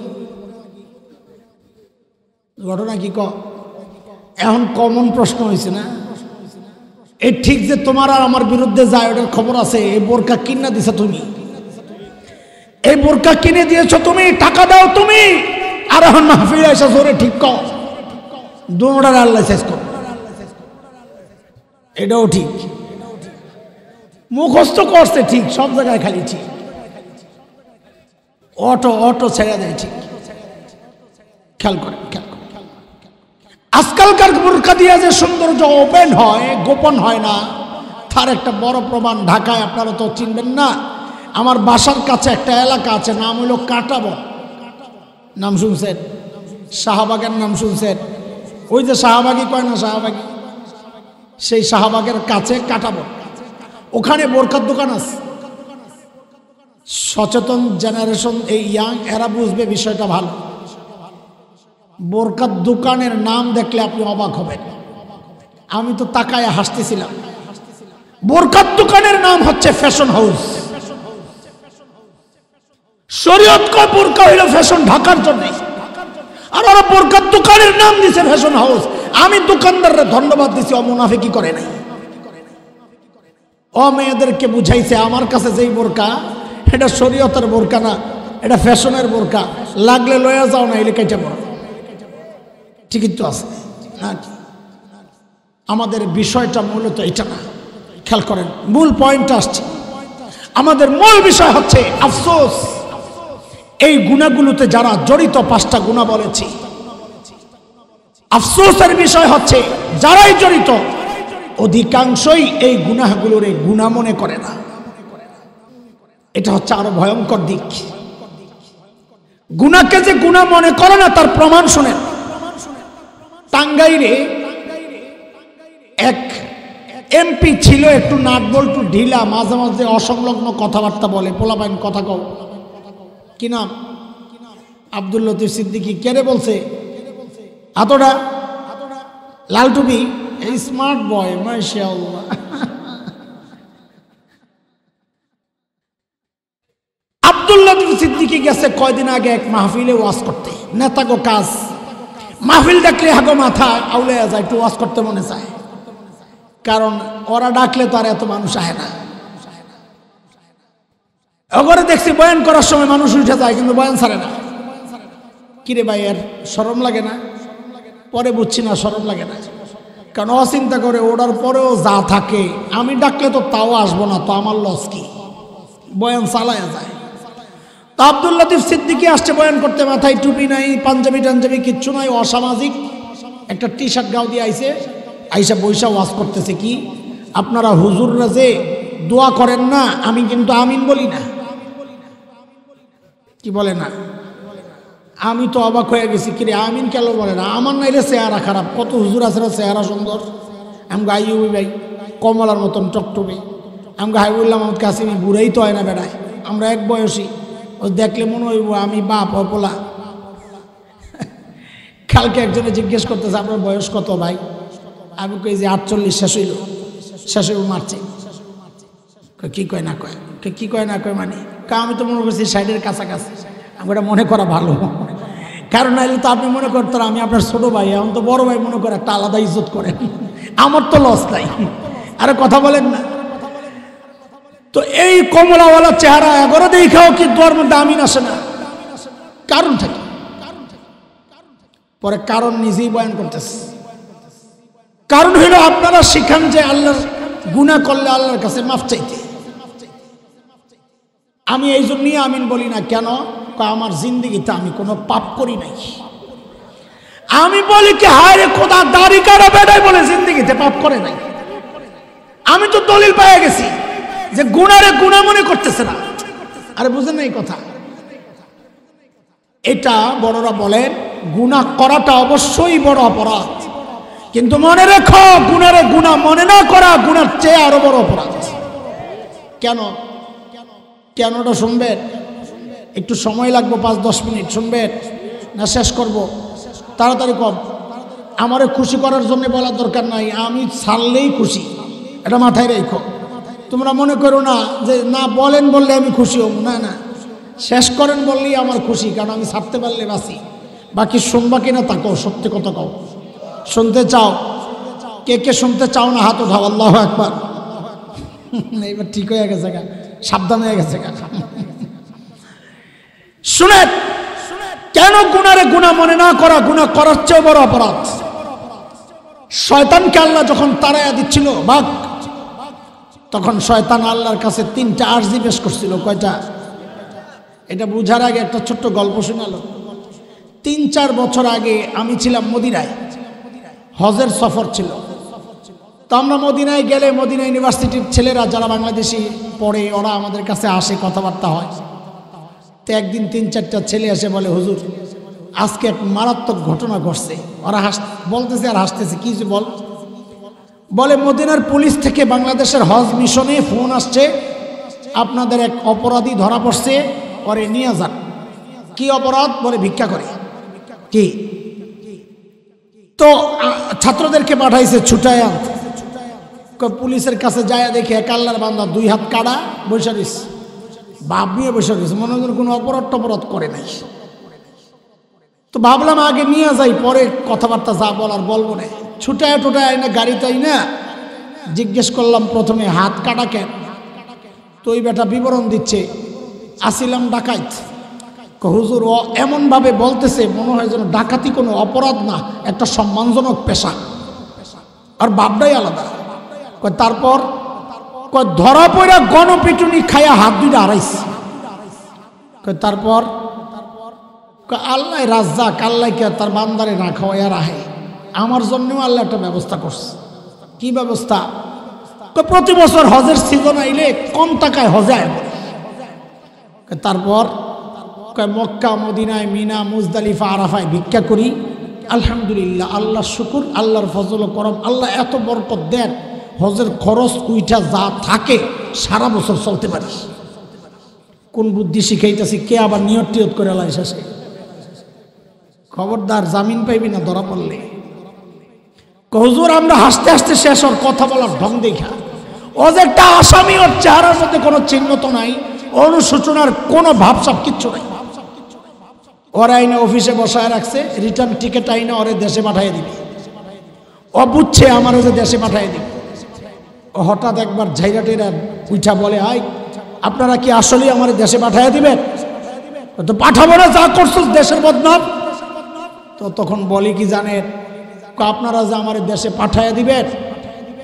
ঘটনা কি? এখন কমন প্রশ্ন হয়েছে না? এই ঠিক যে তোমার আর আমার বিরুদ্ধে যায়, ওটার খবর আছে। এই বোরকা কিনা দিছ তুমি, এই বোরকা কিনে দিয়েছ তুমি, টাকা দাও তুমি, আর এখন মাহফিলে এসে জোরে ঠিক কর, দুটার আল্লাহ শেষ কর। এটাও ঠিক, মুখস্থ করছে ঠিক, সব জায়গায় খালি ঠিক, অটো ছেড়ে দেয় ঠিক। খেয়াল করে, আজকালকার বোরকা দিয়ে যে সৌন্দর্য ওপেন হয়, গোপন হয় না, তার একটা বড় প্রমাণ ঢাকায়, আপনারা তো চিনবেন না। আমার বাসার কাছে একটা এলাকা আছে, নাম হইল কাঁটাবন। নাম শুনছেন? শাহবাগের নাম শুনছেন? ওই যে শাহবাগী কয় না, শাহবাগী, সেই শাহবাগের কাছে কাঁটাবন, ওখানে বোরকার দোকান আছে। সচেতন জেনারেশন, এই ইয়াং এরা বুঝবে বিষয়টা ভালো। বোরকার দোকানের নাম দেখলে আপনি অবাক হবেন। আমি তো তাকায় হাসতেছিলাম। বোরকার দোকানের নাম হচ্ছে ফ্যাশন হাউস। শরীয়ত কয় বোরকা হইল ফ্যাশন ঢাকার জন্য, আর ওরা বোরকার দোকানের নাম দিছে ফ্যাশন হাউস। আমি দোকানদাররা ধন্যবাদ দিছি, অমুনাফিকি করে নাই। ও মেয়েদেরকে বুঝাইছে, আমার কাছে যেই বোরকা, এটা শরীয়তের বোরকা না, এটা ফ্যাশনের বোরকা, লাগলে লয়া যাও, না এলে কেটে পড়ো। ঠিকই তো আছে নাকি? আমাদের বিষয়টা মূলত এটা না, খেয়াল করেন, মূল পয়েন্ট আসছে। আমাদের মূল বিষয় হচ্ছে আফসোস, এই গুণাগুলোতে যারা জড়িত, 5টা গুণা বলেছি। আফসোসের বিষয় হচ্ছে যারাই জড়িত, অধিকাংশই এই গুনাহগুলোর গুনাহ মনে করে না। এটা হচ্ছে আরো ভয়ঙ্কর দিক। গুনাহকে যে গুনাহ মনে করে না, তার প্রমাণ শুনেন। টাঙ্গাইলে এক এমপি ছিল, একটু নাটবল্টু ঢিলা, মাঝে মাঝে অসংলগ্ন কথাবার্তা বলে, পোলাপাইন কথা কও। কি নাম? আব্দুল লতিফ সিদ্দিকী। কেড়ে বলছে? এতটা লাল টুপি, এই স্মার্ট বয়, মাশাআল্লাহ। আব্দুল লতিফ সিদ্দিকী গেছে কয়দিন আগে এক মাহফিলে ওয়াজ করতে। নেতাগো কাজ, মাহফিল ডাকলে হাগো মাথা আউলে যায়, একটু ওয়াজ করতে মনে চায়, কারণ ওরা ডাকলে তো আর এত মানুষ আহে না। ওগরে দেখছি বয়ান করার সময় মানুষ উঠে যায়, কিন্তু বয়ান ছাড়ে না। কিরে ভাই, এর শরম লাগে না? পরে বুঝছি না শরম লাগে না, কারণ অচিন্তা করে ওটার পরেও যা থাকে, আমি ডাকলে তো তাও আসবো না, তো আমার লস কি? বয়ান চালায়া যায়। তো আব্দুল লতিফ সিদ্দিকী আসছে বয়ান করতে, মাথায় টুপি নাই, পাঞ্জাবি টাঞ্জাবি কিচ্ছু নাই, অসামাজিক একটা টি শার্ট গাও দিয়ে আইসে, আইসা বৈশা ওয়াজ করতেছে। কি আপনারা হুজুররা যে দোয়া করেন না, আমি কিন্তু আমিন বলি না। কি বলে না? আমি তো অবাক হয়ে গেছি, কিরে আমিন কেন বলে না? আমার নাইলে চেহারা খারাপ, কত হুজুর আছে চেহারা সুন্দর। আমি গাই ভাই কমলার মতন টকটকে, আমি গাই বললাম আমার কাছে বুড়াই তো হয় না বেড়ায়, আমরা এক বয়সী, ও দেখলে মনে হইব আমি বাপ অপলা। কালকে একজনে জিজ্ঞেস করতেছে আপনার বয়স কত ভাই? আমি কই যে 48 শেষ হইব মারছে। কি কয় না কয়? কি কয় না কয় মানে আমি তো মনে করছি সাইডের কাছাকাছি। আমি এটা মনে করা ভালো, কারণ নাইলে তো আপনি মনে করতেন আমি আপনার ছোট ভাই, এখন তো বড় ভাই মনে করে একটা আলাদা ইজ্জত করেন, আমার তো লস নাই। আরে কথা বলেন না। তো এই কমলাওয়ালা চেহারা এগোরা দেখাও কি দোয়ার মধ্যে আমিন আসে না, কারণ থাকে। পরে কারণ নিজেই বয়ান করতেছে। কারণ হইল আপনারা শিখান যে আল্লাহর গুনাহ করলে আল্লাহর কাছে মাফ চাইতে। আমি এই জন্যই আমিন বলি না। কেন? আমার জিন্দেগিতে আমি কোনো পাপ করি নাই। আমি বলি কি হায় রে খোদা, দাড়ি কাটা বেটাই বলে জিন্দেগিতে পাপ করে নাই। আমি তো দলিল পেয়ে গেছি যে গুনারে গুনাহ মনে করতেছে না। আরে বুঝেন না এই কথা? এটা বড়রা বলেন গুনাহ করাটা অবশ্যই বড় অপরাধ, কিন্তু মনে রেখো গুনারে গুনাহ মনে না করা গুনার চেয়ে আরো বড় অপরাধ। কেন? কেনটা শুনবেন? একটু সময় লাগবে, 5-10 মিনিট শুনবেন না শেষ করব? তাড়াতাড়ি কম। আমারে খুশি করার জন্য বলার দরকার নাই, আমি ছাড়লেই খুশি, এটা মাথায় রেখো। তোমরা মনে করো না যে না বলেন বললে আমি খুশি হব, না না, শেষ করেন বললেই আমার খুশি, কারণ আমি ছাড়তে পারলে বাঁচি। বাকি শুনবা কিনা তা কও, সত্যি কথা কও। শুনতে চাও? কে কে শুনতে চাও না হাত উঠাও। আল্লাহু আকবার। এবার ঠিক হয়ে গেছে, সাবধান হয়ে গেছে। শুনেন, কেন গুনারে গুনাহ মনে না করা গুনাহ করার চেয়ে বড় অপরাধ? শয়তানকে আল্লাহ যখন তাড়াইয়া দিচ্ছিল বাঘ, তখন শয়তান আল্লাহর কাছে 3টা আরজি পেশ করছিল। কয়টা? এটা বুঝার আগে একটা ছোট্ট গল্প শোনালো। 3-4 বছর আগে আমি ছিলাম মদিনায়, হজের সফর ছিল। তো আমরা মদিনায় গেলে মদিনা ইউনিভার্সিটির ছেলেরা যারা বাংলাদেশি পড়ে ওরা আমাদের কাছে আসে, কথাবার্তা হয়। তো একদিন 3-4টা ছেলে এসে বলে হুজুর আজকে এক মারাত্মক ঘটনা ঘটছে। ওরা বলতেছে আর হাসতেছে। কি বল? বলে মদিনার পুলিশ থেকে বাংলাদেশের হজ মিশনে ফোন আসছে, আপনাদের এক অপরাধী ধরা পড়ছে, ওরে নিয়ে যান। কি অপরাধ? বলে ভিক্ষা করে। কি? তো ছাত্রদেরকে পাঠাইছে ছুটায় আনতে। পুলিশের কাছে যায় দেখে এক আল্লাহর বান্দা 2 হাত কাড়া বসে রয়েছে, বাপ নিয়ে বসে রয়েছে, মনে হয় কোনো অপরাধ করে নাই। তো ভাবলাম আগে নিয়ে যাই, পরে কথাবার্তা যা বলার বলবো না। ছুটায় টুটায় না গাড়িটাই না, জিজ্ঞেস করলাম প্রথমে হাত কাটা কেন? তো ওই বেটা বিবরণ দিচ্ছে, আসিলাম ডাকাইত। হুজুর ও এমনভাবে বলতেছে মনে হয় যেন ডাকাতি কোনো অপরাধ না, একটা সম্মানজনক পেশা, আর বাপটাই আলাদা। তারপর ধরা পড়া গণপিটুনি খায়া হাত 2টা হারাইছে। তারপর আল্লাহ রাজ্জাক, আল্লাহকে তার বান্দারে না খাওয়াইয়া রাহে, আমার জন্যও আল্লাহ একটা ব্যবস্থা করছে। কি ব্যবস্থা? প্রতি বছর হজের সিজন আইলে কম টাকায় হজে আয়। তারপর মক্কা মদিনায় মিনা মুজদালিফা আরাফায় ভিক্ষা করি, আলহামদুলিল্লাহ, আল্লাহ শুকুর, আল্লাহর ফজল করম, আল্লাহ এত বরকত দেন, হজের খরচ কুইটা যা থাকে সারা বছর চলতে পারি। কোন বুদ্ধি শিখাইতেছি? কে আবার নিয়ত টিয়ত করে লাই শেষে? খবরদার, জামিন পাইবি না ধরা পড়লে। হুজুর আমরা হাসতে হাসতে শেষ, ওর কথা বলার ঢং দেখা। ও যে একটা আসামি, ওর চেহারার মধ্যে কোনো চিহ্ন তো নাই, অনুশোচনার কোনো ভাবসাব কিচ্ছু নাই। ওরা আইনে অফিসে বসায় রাখছে, রিটার্ন টিকিট আইনে ওরে দেশে পাঠিয়ে দিবে। ও বুঝছে আমার যে দেশে পাঠিয়ে দিবে। ও হঠাৎ একবার ঝাইরা টেরা উঠা বলে, আই আপনারা কি আসলেই আমার দেশে পাঠিয়ে দিবেন? তো পাঠাবো না, যা করছো দেশের বদনাম। তো তখন বলি কি জানেন, আপনারা যে আমার দেশে পাঠিয়ে দিবেন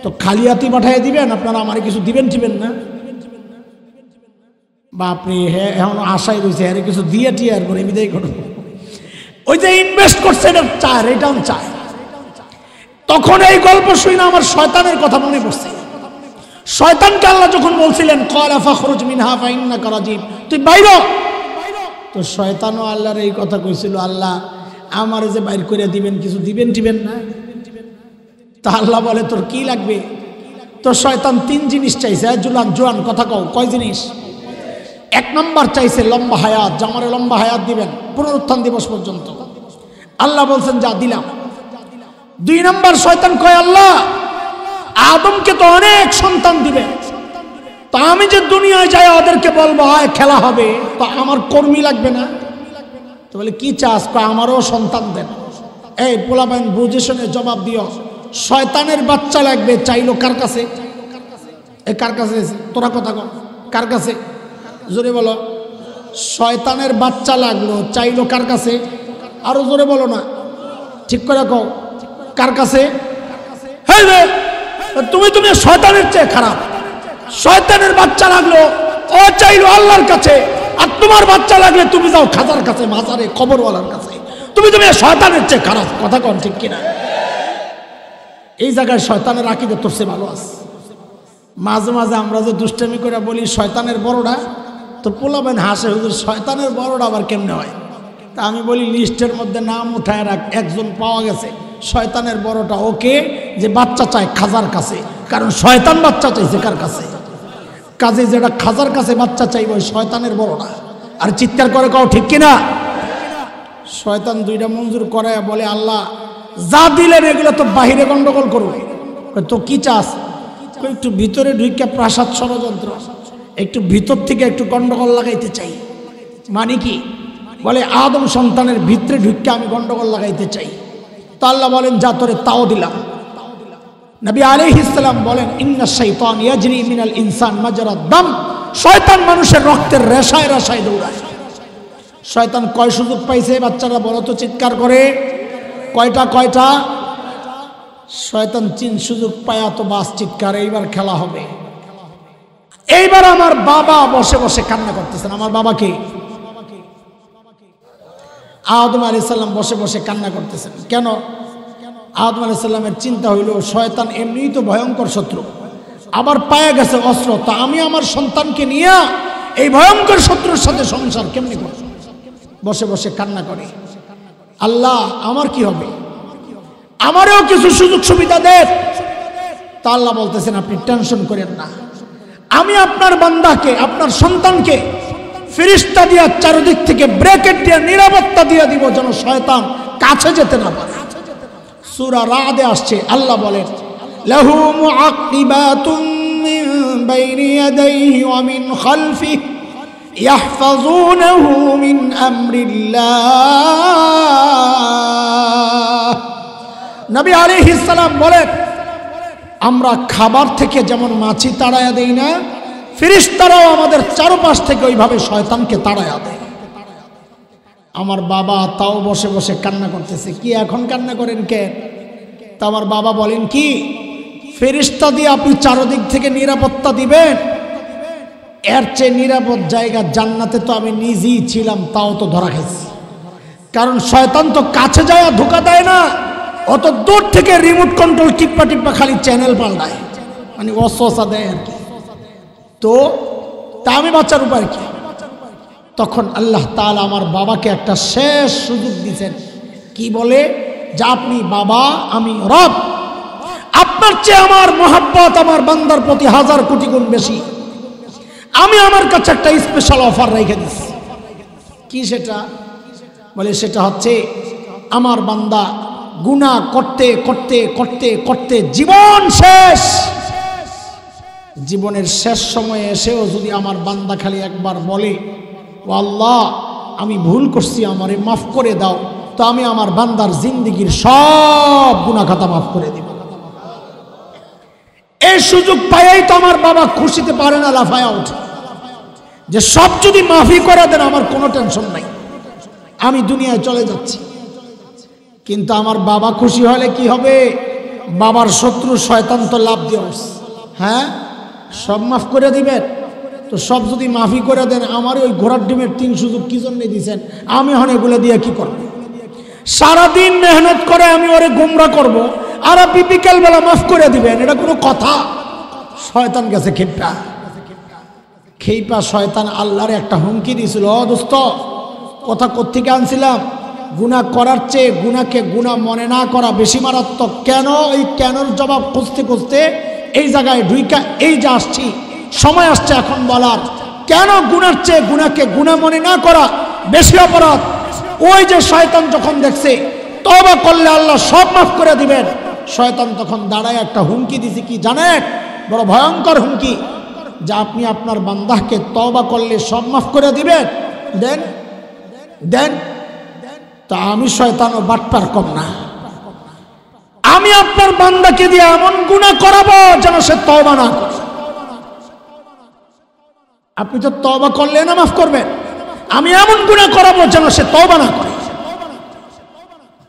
তো খালি হাতি পাঠিয়ে দিবেন, আপনারা আমার কিছু দিবেন টিবেন না? বাপরে, হ্যাঁ এখন আশাই রয়েছে, হ্যাঁ কিছু দিয়ে টিয়ে আর করে বিদায় করুন। ওই যে ইনভেস্ট করছে এটা চায়, রিটার্ন চায়। তখন এই গল্প শুনে আমার শয়তানের কথা মনে পড়ছে। শয়তানকে আল্লাহ যখন বলছিলেন ক্বালা ফাখরুজ মিনহা ফাইন্নাকা রাজিম, তুই বাইর হ। তো শয়তানও আল্লাহর এই কথা কইছিল, আল্লাহ আমার যে বাইর করে দিবেন, কিছু দিবেন টিবেন না? তা আল্লাহ বলে তোর কি লাগবে? তো শয়তান 3 জিনিস চাইছে। জোয়ান কথা কও, কয় জিনিস? 1 নম্বর চাইছে লম্বা হায়াত, যে আমারে লম্বা হায়াত দিবেন পুনরুত্থান দিবস পর্যন্ত। আল্লাহ বলছেন যা দিলাম। 2 নম্বর শয়তান কয় আল্লাহ আদমকে তো অনেক সন্তান দিবে, তা আমি যে দুনিয়ায় যাই ওদেরকে বলবো হয় খেলা হবে, তো আমার কর্মী লাগবে না? তো বলে কি চাস? আমারও সন্তান দেন। এই পোলাপাইন বুঝে শুনে জবাব দিও, শয়তানের বাচ্চা লাগবে চাইলো কার কাছে? এ কার কাছে? তোরা কথা কর, কার কাছে? জোরে বলো। শয়তানের বাচ্চা লাগলো চাইলো কার কাছে? আরো জোরে বলো না, ঠিক করে কও, কার কাছে? তুমি শয়তানের চেয়ে খারাপ। শয়তানের বাচ্চা লাগলো ও চাইলো আল্লাহর কাছে, আর তোমার বাচ্চা লাগলে তুমি যাও খাজার কাছে, মাজারে, কবরওয়ালার কাছে। তুমি শয়তানের চেয়ে খারাপ। কথা কন ঠিক কিনা? এই জায়গায় শয়তানের আকীদা তোর চেয়ে ভালো আছে। মাঝে মাঝে আমরা যে দুষ্টামি করে বলি শয়তানের বড়টা, তো পোলাবেন হাসে, হুজুর শয়তানের বড়টা আবার কেমনে হয়? তা আমি বলি লিস্টের মধ্যে নাম উঠায় রাখ, একজন পাওয়া গেছে শয়তানের বড়টা। ওকে যে বাচ্চা চায় খাজার কাছে, কারণ শয়তান বাচ্চা চাইছে কার কাছে? কাজে যেটা খাজার কাছে বাচ্চা চাইবে ওই শয়তানের বড়টা। আর চিৎকার করে কও ঠিক কিনা? শয়তান 2টা মঞ্জুর করায় বলে আল্লাহ যা দিলেন এগুলো তো বাহিরে গন্ডগোল করবে। তো কি চাস? একটু ভিতরে ঢুকে প্রাসাদ ষড়যন্ত্র, একটু ভিতর থেকে একটু গন্ডগোল লাগাইতে চাই। মানে কি? বলে আদম সন্তানের ভিতরে ঢুকে আমি গন্ডগোল লাগাইতে চাই। তো আল্লাহ বলেন যা তোরে তাও দিলাম। নবী আলাইহিস সালাম বলেন ইন্নাশ শাইতান ইয়াজরি মিনাল ইনসান মাজরাদ দাম, শয়তান মানুষের রক্তের রেশায় রেশায় দৌড়ায়। শয়তান কয় সুযোগ পাইছে? বাচ্চারা বলো তো চিৎকার করে, কয়টা? শয়তান 3 সুযোগ পায়া তো বাস চিৎকার, এইবার খেলা হবে। এইবার আমার বাবা বসে বসে কান্না করতেছেন। আমার বাবাকে আদম আলাইহিস সালাম বসে বসে কান্না করতেছেন। কেন? আদম আলাইহিস সালামের চিন্তা হইল শয়তান এমনিই তো ভয়ঙ্কর শত্রু, আবার পায়ে গেছে অস্ত্র, তা আমি আমার সন্তানকে নিয়ে এই ভয়ঙ্কর শত্রুর সাথে সংসার কেমনি করব? বসে বসে কান্না করে, আল্লাহ আমার কি হবে? আমারও কিছু সুযোগ সুবিধা দেন। তা আল্লাহ বলতেছেন আপনি টেনশন করেন না, আমি আপনার বান্দাকে, আপনার সন্তানকে ফেরেশতা দিয়া চারদিক থেকে ব্র্যাকেট দিয়ে নিরাপত্তা দিয়ে দিব, যেন শয়তান কাছে যেতে না পারে। সূরা রাদে আসছে, আল্লাহ বলেন লাহু মুআক্কিবাতুম মিন বাইনি ইয়াদাইহি ওয়া মিন খালফিহি ইয়াহফাযুনাহু মিন আমরিল্লাহ। নবী আলাইহিস সালাম বলেন আমরা খাবার থেকে যেমন মাছি তাড়ায়া দেই না, ফেরেশতারাও আমাদের চারপাশ থেকে ওইভাবে শয়তানকে তাড়ায়া দেয়। আমার বাবা তাও বসে বসে কান্না করতেছে। কি এখন কান্না করেন কে? তা আমার বাবা বলেন কি, ফেরেশতা দিয়ে আপনি চারদিক থেকে নিরাপত্তা দিবেন, এর চেয়ে নিরাপদ জায়গা জান্নাতে তো আমি নিজেই ছিলাম, তাও তো ধরা খেয়েছি। কারণ শয়তান তো কাছে যায় ধোকা দেয় না, অত দূর থেকে রিমোট কন্ট্রোল টিপ্পা টিপ্পা খালি চ্যানেল পাল্টায়, মানে ওয়াসওয়াসা দেয় আর কি। তো তা আমি বাঁচার উপায় কি? তখন আল্লাহ তাআলা আমার বাবাকে একটা শেষ সুযোগ দিয়েছেন। কি বলে? যে আপনি বাবা, আমি রব, আপনার চেয়ে আমার মহব্বত আমার বান্দার প্রতি 1000 কোটি গুণ বেশি। আমি আমার কাছে একটা স্পেশাল অফার রেখে দিচ্ছি। কি সেটা? বলে সেটা হচ্ছে আমার বান্দা গুনাহ করতে করতে করতে করতে জীবন শেষ, জীবনের শেষ সময়ে এসেও যদি আমার বান্দা খালি একবার বলে ও আল্লাহ আমি ভুল করছি, আমারে মাফ করে দাও, তো আমি আমার বান্দার জিন্দেগীর সব গুনাহ খাতা মাফ করে দিব। এই সুযোগ পাইয়াই তো আমার বাবা খুশিতে পারে না, লাফায়া ওঠে যে সব যদি মাফি করে দেন আমার কোনো টেনশন নাই, আমি দুনিয়ায় চলে যাচ্ছি। কিন্তু আমার বাবা খুশি হলে কি হবে? বাবার শত্রু শয়তান তো লাভ দিয়ে উঠছে, হ্যাঁ সব মাফ করে দিবেন, তো সব যদি মাফি করে দেন আমার ওই ঘোড়ার ডিমের 3 সুযোগ কি জন্য দিয়েছেন? আমি হন এগুলো দিয়ে কি করব? সারাদিন মেহনত করে আমি ওরে গোমরা করব, আর আপনি বিকেল বেলা মাফ করে দিবেন, এটা কোনো কথা? শয়তান গেছে খেপা খেপা। শয়তান আল্লাহর একটা হুমকি দিয়েছিল, ও দোস্ত কথা কোত্থেকে আনছিলাম? গুনাহ করার চেয়ে গুনাহকে গুনাহ মনে না করা বেশি মারাত্মক। কেন? এই কেনর জবাব খুঁজতে খুঁজতে এই জায়গায় ঢুইকা এই যে আসছি, সময় আসছে এখন বলার কেন গুনার চেয়ে গুনাহকে গুনাহ মনে না করা বেশি অপরাধ। ওই যে শয়তান যখন দেখছে তওবা করলে আল্লাহ সব মাফ করে দিবেন। শয়তান তখন দাঁড়ায় একটা হুমকি দিছে, কি জানেন? বড় ভয়ঙ্কর হুমকি, যে আপনি আপনার বান্দাকে তওবা করলে সব মাফ করে দিবেন, দেন দেন। তা আমি শয়তানও বাটপার কম না, আমি আপনার বান্দাকে দিয়ে এমন গুনাহ করাবো যেন সে তওবা না করে। আপনি তো তওবা করলে না মাফ করবেন, আমি এমন গুনাহ করাবো যেন সে তওবা না করে।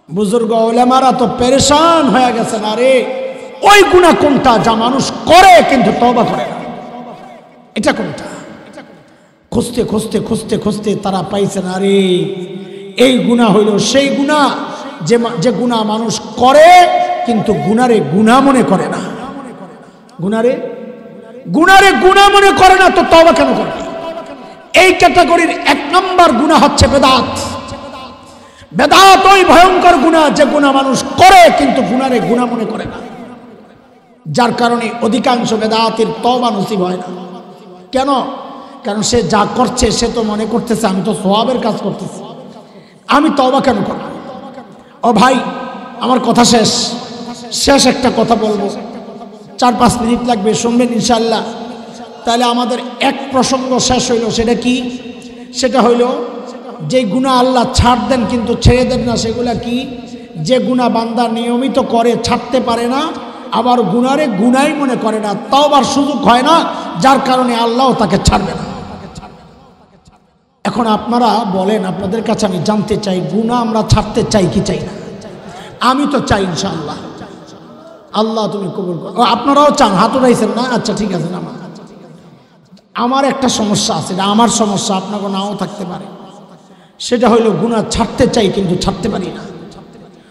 বুজুর্গ উলামারা তো পেরেশান হয়ে গেছেন, আরে ওই গুনাহ কোনটা যা মানুষ করে কিন্তু তওবা করে না, এটা কোনটা? খুঁজতে খুঁজতে খুঁজতে খুঁজতে তারা পাইছেন, আরে এই গুনাহ হইল সেই গুনাহ যে গুনাহ মানুষ করে কিন্তু গুনারে গুনাহ মনে করে না। গুনারে গুনাহ মনে করে না, তো তওবা কেন করবে? এই ক্যাটাগরির এক নম্বর গুনাহ হচ্ছে বেদাত। বেদাত ওই ভয়ঙ্কর গুনাহ যে গুনাহ মানুষ করে কিন্তু গুনারে গুনাহ মনে করে না, যার কারণে অধিকাংশ বেদাতের তওবা নসিব হয় না। কেন? কারণ সে যা করছে সে তো মনে করতেছে আমি তো সওয়াবের কাজ করতেছি, আমি তওবা কেন করব? ও ভাই, আমার কথা শেষ একটা কথা বলবো, 4-5 মিনিট লাগবে, শুনবেন ইনশাআল্লাহ। তাহলে আমাদের এক প্রসঙ্গ শেষ হইল, সেটা কি? সেটা হইল যে গুনাহ আল্লাহ ছাড় দেন কিন্তু ছেড়ে দেন না, সেগুলা কি? যে গুনাহ বান্দা নিয়মিত করে ছাড়তে পারে না, আবার গুনারে গুনাই মনে করে না, তওবার সুযোগ হয় না, যার কারণে আল্লাহ তাকে ছাড়বে না। এখন আপনারা বলেন, আপনাদের কাছে আমি জানতে চাই, গুনাহ আমরা ছাড়তে চাই কি চাই না? আমি তো চাই ইনশাআল্লাহ। আল্লাহ তুমি কবুল করো। আপনারাও চান, হাত উঠাইছেন না? আচ্ছা ঠিক আছে। না, আমার একটা সমস্যা আছে, এটা আমার সমস্যা, আপনাকে নাও থাকতে পারে। সেটা হইল গুনাহ ছাড়তে চাই কিন্তু ছাড়তে পারি না।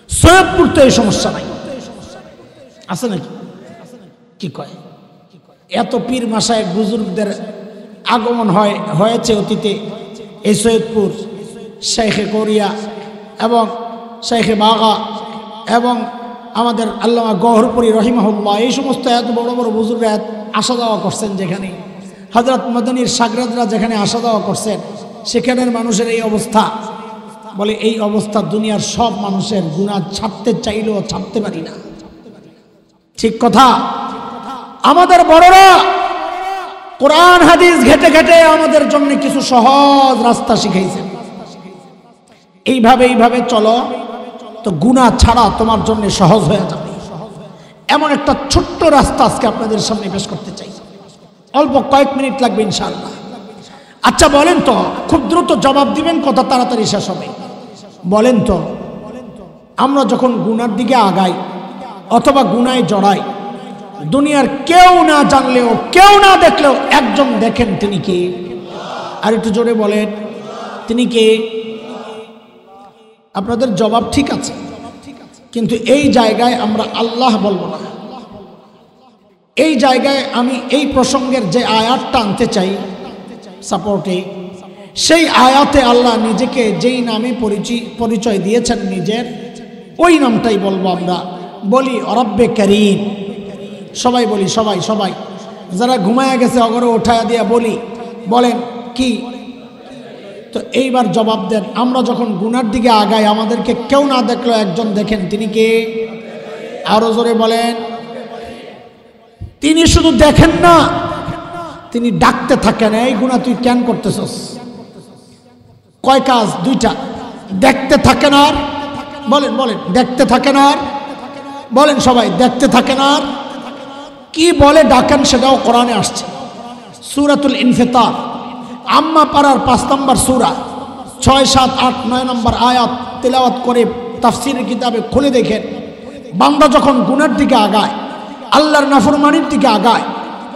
সৈয়দপুর তো এই সমস্যা নাই, আছে নাকি? কি কয়? এত পীর মাশায়েখ বুজুর্গদের আগমন হয়েছে অতীতে এই সৈয়দপুর, শেখে কোরিয়া এবং শেখে বাগা এবং আমাদের আল্লামা গওহরপুরী রহিমাহুল্লাহ, এই সমস্ত এত বড় বড় বুজুর্গরা আসা যাওয়া করছেন, যেখানে হযরত মদনীর শাগরেদরা যেখানে আসা যাওয়া করছেন, সেখানের মানুষের এই অবস্থা। বলে এই অবস্থা দুনিয়ার সব মানুষের, গুনাহ ছাড়তে চাইলেও ছাড়তে পারি না। ঠিক কথা। আমাদের বড়রা কোরআন হাদিস ঘেটে ঘেটে আমাদের জন্য কিছু সহজ রাস্তা শিখাইছেন, এইভাবে চলো তো গুনাহ ছাড়া তোমার জন্য সহজ হয়ে যাবে। এমন একটা ছোট্ট রাস্তা আজকে আপনাদের সামনে পেশ করতে চাই, অল্প কয়েক মিনিট লাগবে ইনশাআল্লাহ। আচ্ছা বলেন তো, খুব দ্রুত জবাব দিবেন, কথা তাড়াতাড়ি শেষ হবে। বলেন তো, আমরা যখন গুনার দিকে আগাই অথবা গুনায় জড়াই, দুনিয়ার কেউ না জানলেও কেউ না দেখলেও একজন দেখেন, তিনি কে? আর একটু জোরে বলেন, তিনি কে? আপনাদের জবাব ঠিক আছে, কিন্তু এই জায়গায় আমরা আল্লাহ বলবো না। এই জায়গায় আমি এই প্রসঙ্গের যে আয়াতটা আনতে চাই সাপোর্টে, সেই আয়াতে আল্লাহ নিজেকে যেই নামে পরিচয় দিয়েছেন নিজের, ওই নামটাই বলবো আমরা। বলি রব্বে কারীম, সবাই বলি, সবাই যারা ঘুমায়া গেছে অগরে উঠায়া দিয়া বলি, বলেন কি? তো এইবার জবাব দেন, আমরা যখন গুনার দিকে আগাই আমাদেরকে কেউ না দেখলো একজন দেখেন, তিনি কে? আরো জোরে বলেন। তিনি শুধু দেখেন না, তিনি ডাকতে থাকেন, এই গুনাহ তুই কেন করতেছস? কয় কাজ? দুইটা। দেখতে থাকেন আর বলেন দেখতে থাকেন আর বলেন সবাই, দেখতে থাকেন আর কি বলে ডাকেন সেটাও কোরআনে আসছে। সূরাতুল ইনফিতার, আম্মা পারার 5 নম্বর সূরা, 6, 7, 8, 9 নম্বর আয়াত তেলাওয়াত করে তাফসীরের কিতাবে খুলে দেখেন, বান্দা যখন গুনার দিকে আগায়, আল্লাহর নাফরমানির দিকে আগায়,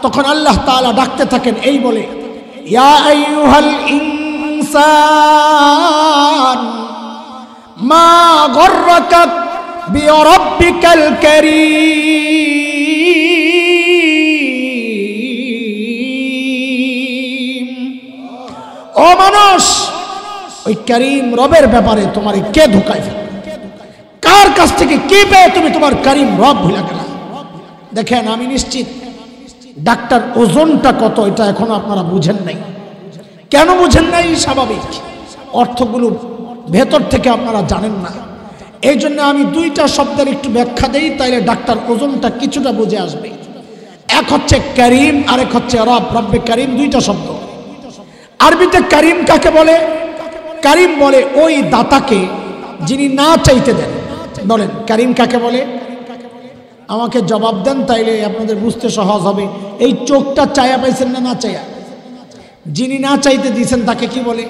তখন আল্লাহ তাআলা ডাকতে থাকেন এই বলে, ইয়া আইয়ুহাল ইনসান মা গররাকা বিরাব্বিকাল কারীম। ও মানুষ, ওই কারীম রবের ব্যাপারে তোমার কে ধোঁকায় ফেলে? কার কাছ থেকে কি পেয়ে তুমি তোমার কারীম রব ভুলে গেলা? দেখেন, আমি নিশ্চিত ডাক্তার ওজনটা কত এটা এখনো আপনারা বুঝেন নাই। কেন বুঝেন নাই? স্বাভাবিক, অর্থগুলো ভেতর থেকে আপনারা জানেন না। এই জন্য আমি দুইটা শব্দের একটু ব্যাখ্যা দেই, তাইলে ডাক্তার ওজনটা কিছুটা বুঝে আসবে। এক হচ্ছে করিম, আরেক হচ্ছে রব। রব্বে করিম দুইটা শব্দ। আরবিতে করিম কাকে বলে? করিম বলে ওই দাতাকে যিনি না চাইতে দেন। বলেন করিম কাকে বলে? আমাকে জবাব দেন, তাইলে আপনাদের বুঝতে সহজ হবে। এই চোখটা চায়া পাইছেন না না চায়া? যিনি না চাইতে দিয়েছেন তাকে কি বলে?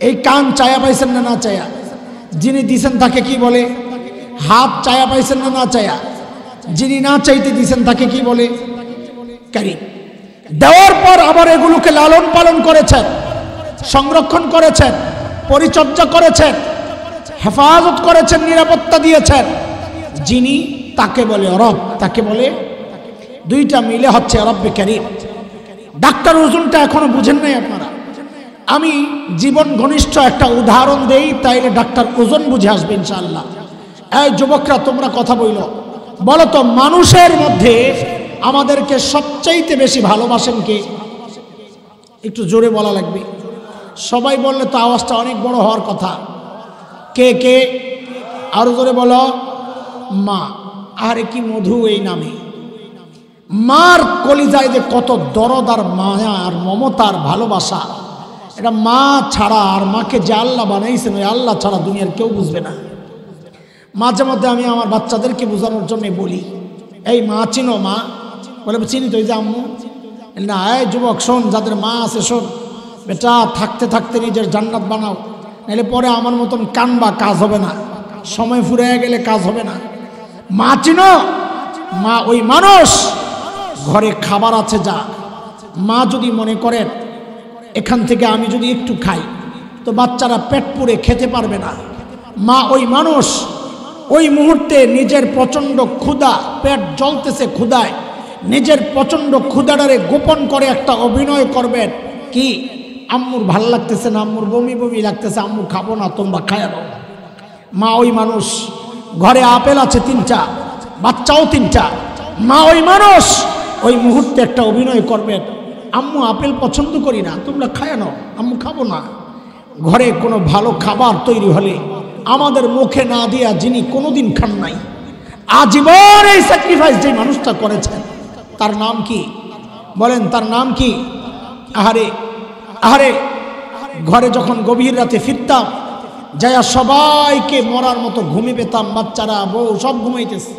এই কান চায়া পাইছেন না না চায়া? যিনি দিছেন তাকে কি বলে? হাত চায়া পাইছেন না না চায়া? যিনি না চাইতে দিছেন তাকে কি বলে? করিম। দেওয়ার পর আবার এগুলোকে লালন পালন করেছেন, সংরক্ষণ করেছেন, পরিচর্যা করেছেন, হেফাজত করেছেন, নিরাপত্তা দিয়েছেন, যিনি তাকে বলে রব। তাকে বলে, দুইটা মিলে হচ্ছে রব্বে করিম। ডাক্তার ওজনটা এখনো বুঝেন নাই আপনারা? আমি জীবন ঘনিষ্ঠ একটা উদাহরণ দেই, তাইলে ডাক্তার ওজন বুঝে আসবে ইনশাআল্লাহ। এই যুবকরা তোমরা কথা বইল, বলো তো মানুষের মধ্যে আমাদেরকে সবচাইতে বেশি ভালোবাসেন কে? একটু জোরে বলা লাগবে। সবাই বললে তো আওয়াজটা অনেক বড় হওয়ার কথা। কে কে? আরো জোরে বলো। মা। আরে কি মধু এই নামে। মার কলিজায় যে কত দরদ আর মায়া আর মমতার ভালোবাসা, এটা মা ছাড়া, আর মাকে যে আল্লাহ বানাইছেন ওই আল্লাহ ছাড়া দুনিয়ার কেউ বুঝবে না। মাঝে মধ্যে আমি আমার বাচ্চাদেরকে বোঝানোর জন্য বলি, এই মা চিনো? মা বলে চিনি তো, এই যে আম্মু। না এই যুবক শোন, যাদের মা আছে শোন, বেটা থাকতে থাকতে নিজের জান্নাত বানাও, নাহলে পরে আমার মতন কানবা, কাজ হবে না, সময় ফুরিয়ে গেলে কাজ হবে না। মা চিনো? মা ওই মানুষ, ঘরে খাবার আছে যা, মা যদি মনে করেন এখান থেকে আমি যদি একটু খাই তো বাচ্চারা পেট পুরে খেতে পারবে না, মা ওই মানুষ, ওই মুহূর্তে নিজের প্রচণ্ড ক্ষুধা, পেট জ্বলতেছে ক্ষুধায়, নিজের প্রচণ্ড ক্ষুধাটারে গোপন করে একটা অভিনয় করবেন, কি আম্মুর ভাল লাগতেছে না, আম্মুর বমি বমি লাগতেছে, আম্মু খাবো না, তোমরা খায়া দাও। মা ওই মানুষ, ঘরে আপেল আছে 3টা, বাচ্চাও 3টা, মা ওই মানুষ ওই মুহূর্তে একটা অভিনয় করবেন, আম্মু আপেল পছন্দ করি না, তোমরা খায়া নাও, আম্মু খাবো না। ঘরে কোনো ভালো খাবার তৈরি হলে আমাদের মুখে না দিয়া যিনি কোনোদিন খান নাই, আজীবন এই স্যাক্রিফাইস যে মানুষটা করেছেন, তার নাম কি? বলেন তার নাম কি? আহারে আহারে, ঘরে যখন গভীর রাতে ফিরতাম, যায়া সবাইকে মরার মতো ঘুমিয়ে পেতাম, বাচ্চারা বউ সব ঘুমাইতেছে।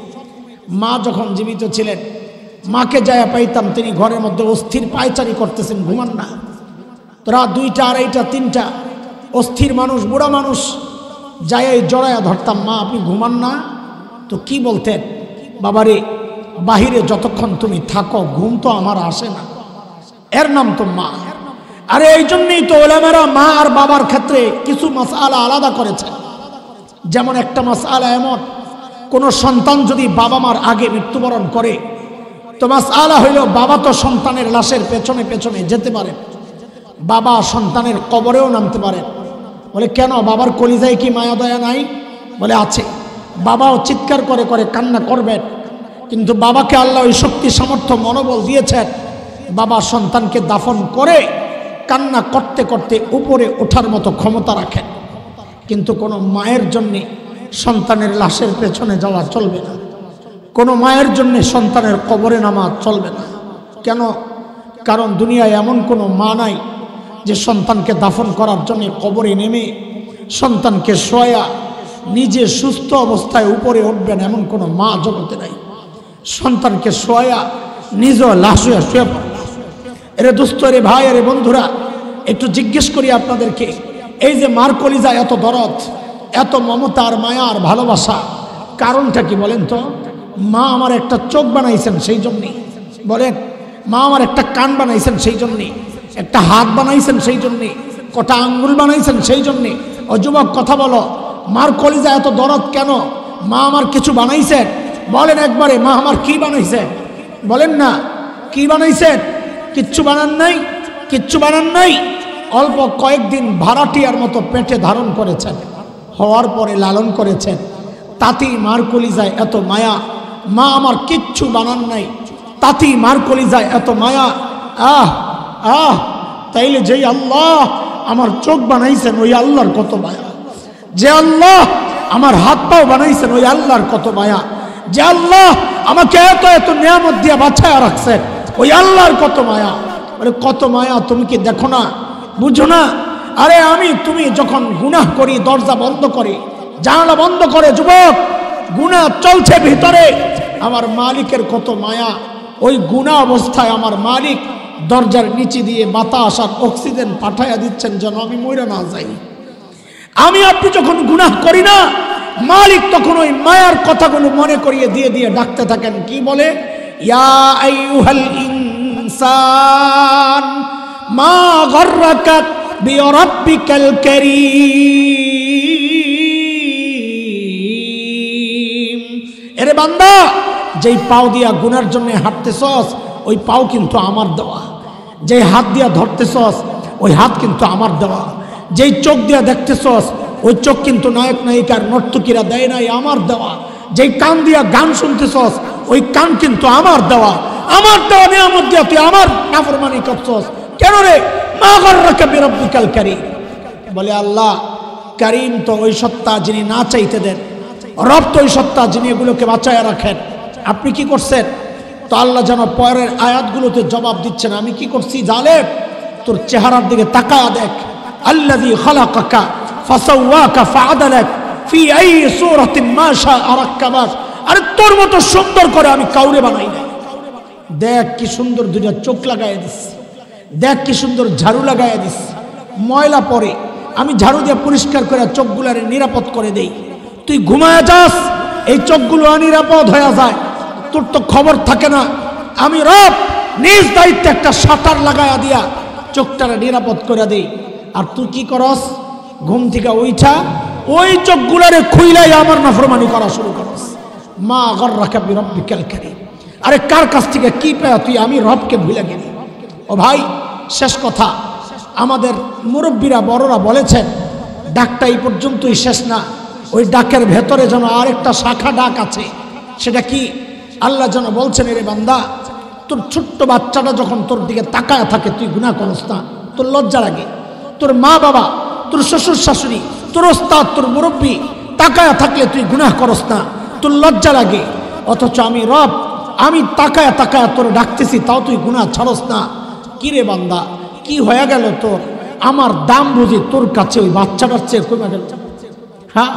মা যখন জীবিত ছিলেন, মাকে যায়া পাইতাম তিনি ঘরের মধ্যে অস্থির পায়চারি করতেছেন, ঘুমান না। তোরা 2টা, 2:30, 3টা, অস্থির মানুষ, বুড়া মানুষ, যাই জড়ায়া ধরতাম, মা আপনি ঘুমান না? তো কি বলতেন? বাবারে বাহিরে যতক্ষণ তুমি থাকো ঘুম তো আমার আসে না, এর নাম তো মা। আরে এই জন্যই তো ওলামারা মা আর বাবার ক্ষেত্রে কিছু মাসআলা আলাদা করেছেন। যেমন একটা মাসআলা এমন, কোন সন্তান যদি বাবা মার আগে মৃত্যুবরণ করে তো মাসআলা হইল, বাবা তো সন্তানের লাশের পেছনে পেছনে যেতে পারেন, বাবা সন্তানের কবরেও নামতে পারেন। বলে কেন? বাবার কলিজায় কি মায়া দয়া নাই? বলে আছে। বাবাও চিৎকার করে করে কান্না করবেন, কিন্তু বাবাকে আল্লাহ ওই শক্তি সামর্থ্য মনোবল দিয়েছেন, বাবা সন্তানকে দাফন করে কান্না করতে করতে উপরে ওঠার মতো ক্ষমতা রাখেন। কিন্তু কোনো মায়ের জন্যে সন্তানের লাশের পেছনে যাওয়া চলবে না, কোনো মায়ের জন্যে সন্তানের কবরে নামা চলবে না। কেন? কারণ দুনিয়ায় এমন কোনো মা নাই যে সন্তানকে দাফন করার জন্য কবরে নেমে সন্তানকে শোয়া নিজে সুস্থ অবস্থায় উপরে উঠবেন, এমন কোনো মা জগতে নাই। সন্তানকে শোয়া নিজ লাশ হয়ে শুয়ে পড়ে। এরে দোস্ত, রে ভাই, এরে বন্ধুরা, একটু জিজ্ঞেস করি আপনাদেরকে, এই যে মার কলিজা এত দরদ, এত মমতা আর মায়া আর ভালোবাসা, কারণটা কি বলেন তো? মা আমার একটা চোখ বানাইছেন সেই জন্যে, বলেন মা আমার একটা কান বানাইছেন সেই জন্যে, একটা হাত বানাইছেন সেই জন্যে, কটা আঙ্গুল বানাইছেন সেই জন্যে। ও যুবক কথা বলো, মার কলিজা এত দরদ কেন? মা আমার কিছু বানাইছেন? বলেন একবারে, মা আমার কি বানাইছেন? বলেন না, কি বানাইছেন? কিচ্ছু বানান নাই, কিচ্ছু বানান নাই। অল্প কয়েকদিন ভাড়াটিয়ার মতো পেটে ধারণ করেছেন, হওয়ার পরে লালন করেছেন, তাতেই মার কলিজায় এত মায়া। মা আমার কিচ্ছু বানান নাই, তাতেই মার কলিজায় এত মায়া। আহ আহ, তাইলে যেই আল্লাহ আমার চোখ বানাইছেন ওই আল্লাহর কত মায়া। যে আল্লাহ আমার হাত পাও বানাইছেন ওই আল্লাহর কত মায়া। যে আল্লাহ আমাকে এত এত নিয়ামত দিয়ে বাঁচায়া রাখছেন ওই আল্লাহর কত মায়া। বলে কত মায়া তুমি কি দেখো না, বুঝো না? আরে তুমি যখন গুনাহ করি দরজা বন্ধ করে জানালা বন্ধ করে, যুবক গুনাহ চলছে ভিতরে, আমার মালিকের কত মায়া। ওই গুনাহ অবস্থায় আমার মালিক দরজার নিচে দিয়ে বাতাস আর অক্সিজেন পাঠাইয়া দিচ্ছেন যেন আমি মরে না যাই। আমি আপনি যখন গুনাহ করি না, মালিক তখন ওই মায়ার কথাগুলো মনে করিয়ে দিয়ে দিয়ে ডাকতে থাকেন। কি বলে? ইয়া আইয়ুহাল ইনসান মা গররাকা বিরাব্বিকাল কারীম। এরে বান্দা, যেই পাও দিয়া গুনার জন্য হাঁটতেছস ওই পাও কিন্তু আমার দেওয়া। যেই হাত দিয়া ধরতেছস ওই হাত কিন্তু আমার দেওয়া। যেই চোখ দিয়া দেখতেছস ওই চোখ কিন্তু নায়ক নায়িকার নর্তকীরা দেয় নাই, আমার দেওয়া। যেই কান দিয়া গান শুনতেছস ওই কান কিন্তু আমার দেওয়া। আমার দেওয়া নিয়ামত দিয়া তুই আমার নাফরমানি করছস কেন রে? মা গররাকা বিরাব্বিকাল কারীম। বলে আল্লাহ কারীম তো ওই সত্তা যিনি না চাইতে দেন, রব তো ওই সত্তা যিনি এগুলোকে বাঁচায় রাখেন। আপনি কি করছেন? তো আল্লাহ যেন পরের আয়াতগুলোতে জবাব দিচ্ছেন, আমি কি করছি জালেম? তোর চেহারার দিকে তাকায়া দেখ। আল্লাযী খালাকাকা ফাসাওয়াকা ফাআদালাক ফি আই সূরাতিন মা শাআ রাক্কাবাক। আরে তোর মতো সুন্দর করে আমি কাউরে বানাই নাই। দেখ কি সুন্দর দুইটা চোখ লাগাইয়া দিস, দেখ কি সুন্দর ঝাড়ু লাগাইয়া দিস। ময়লা পরে আমি ঝাড়ু দিয়ে পরিষ্কার করে চোখগুলারে নিরাপদ করে দেই। তুই ঘুমায়া যাস, এই চোখগুলো অনিরাপদ হয়ে যায়, তোর তো খবর থাকে না। আমি রব নিজ দায়িত্বে একটা শাটার লাগাইয়া দিয়া চোখটারে নিরাপদ করে দেই। আর তুই কি করস? ঘুম থেকে উঠা ওই চোখগুলারে খুইলাই আমার নাফরমানি করা শুরু করস। মা গররাকা বিরাব্বিকাল কারীম। আরে কার কাছ থেকে কি পেয়ে তুই আমি রবকে ভুলে গেলি? ও ভাই, শেষ কথা, আমাদের মুরব্বীরা বড়রা বলেছেন ডাকটা এই পর্যন্তই শেষ না, ওই ডাকের ভেতরে যেন আরেকটা শাখা ডাক আছে। সেটা কি? আল্লাহ যেন বলছেন, এরে বান্দা তোর ছোট্ট বাচ্চাটা যখন তোর দিকে তাকায় থাকে তুই গুনাহ করস না, তোর লজ্জা লাগে। তোর মা বাবা, তোর শ্বশুর শাশুড়ি, তোর ওস্তাদ, তোর মুরব্বী তাকায় থাকলে তুই গুনাহ করস না, তোর লজ্জা লাগে। অথচ আমি রব, আমি তাকায় তাকায় তোর ডাকতেছি তাও তুই গুনাহ ছাড়স না। কি রে বান্দা, কি হয়ে গেল তোর? আমার দাম বুঝি তোর কাছে ওই বাচ্চাটার চেয়ে কমে গেল? হ্যাঁ,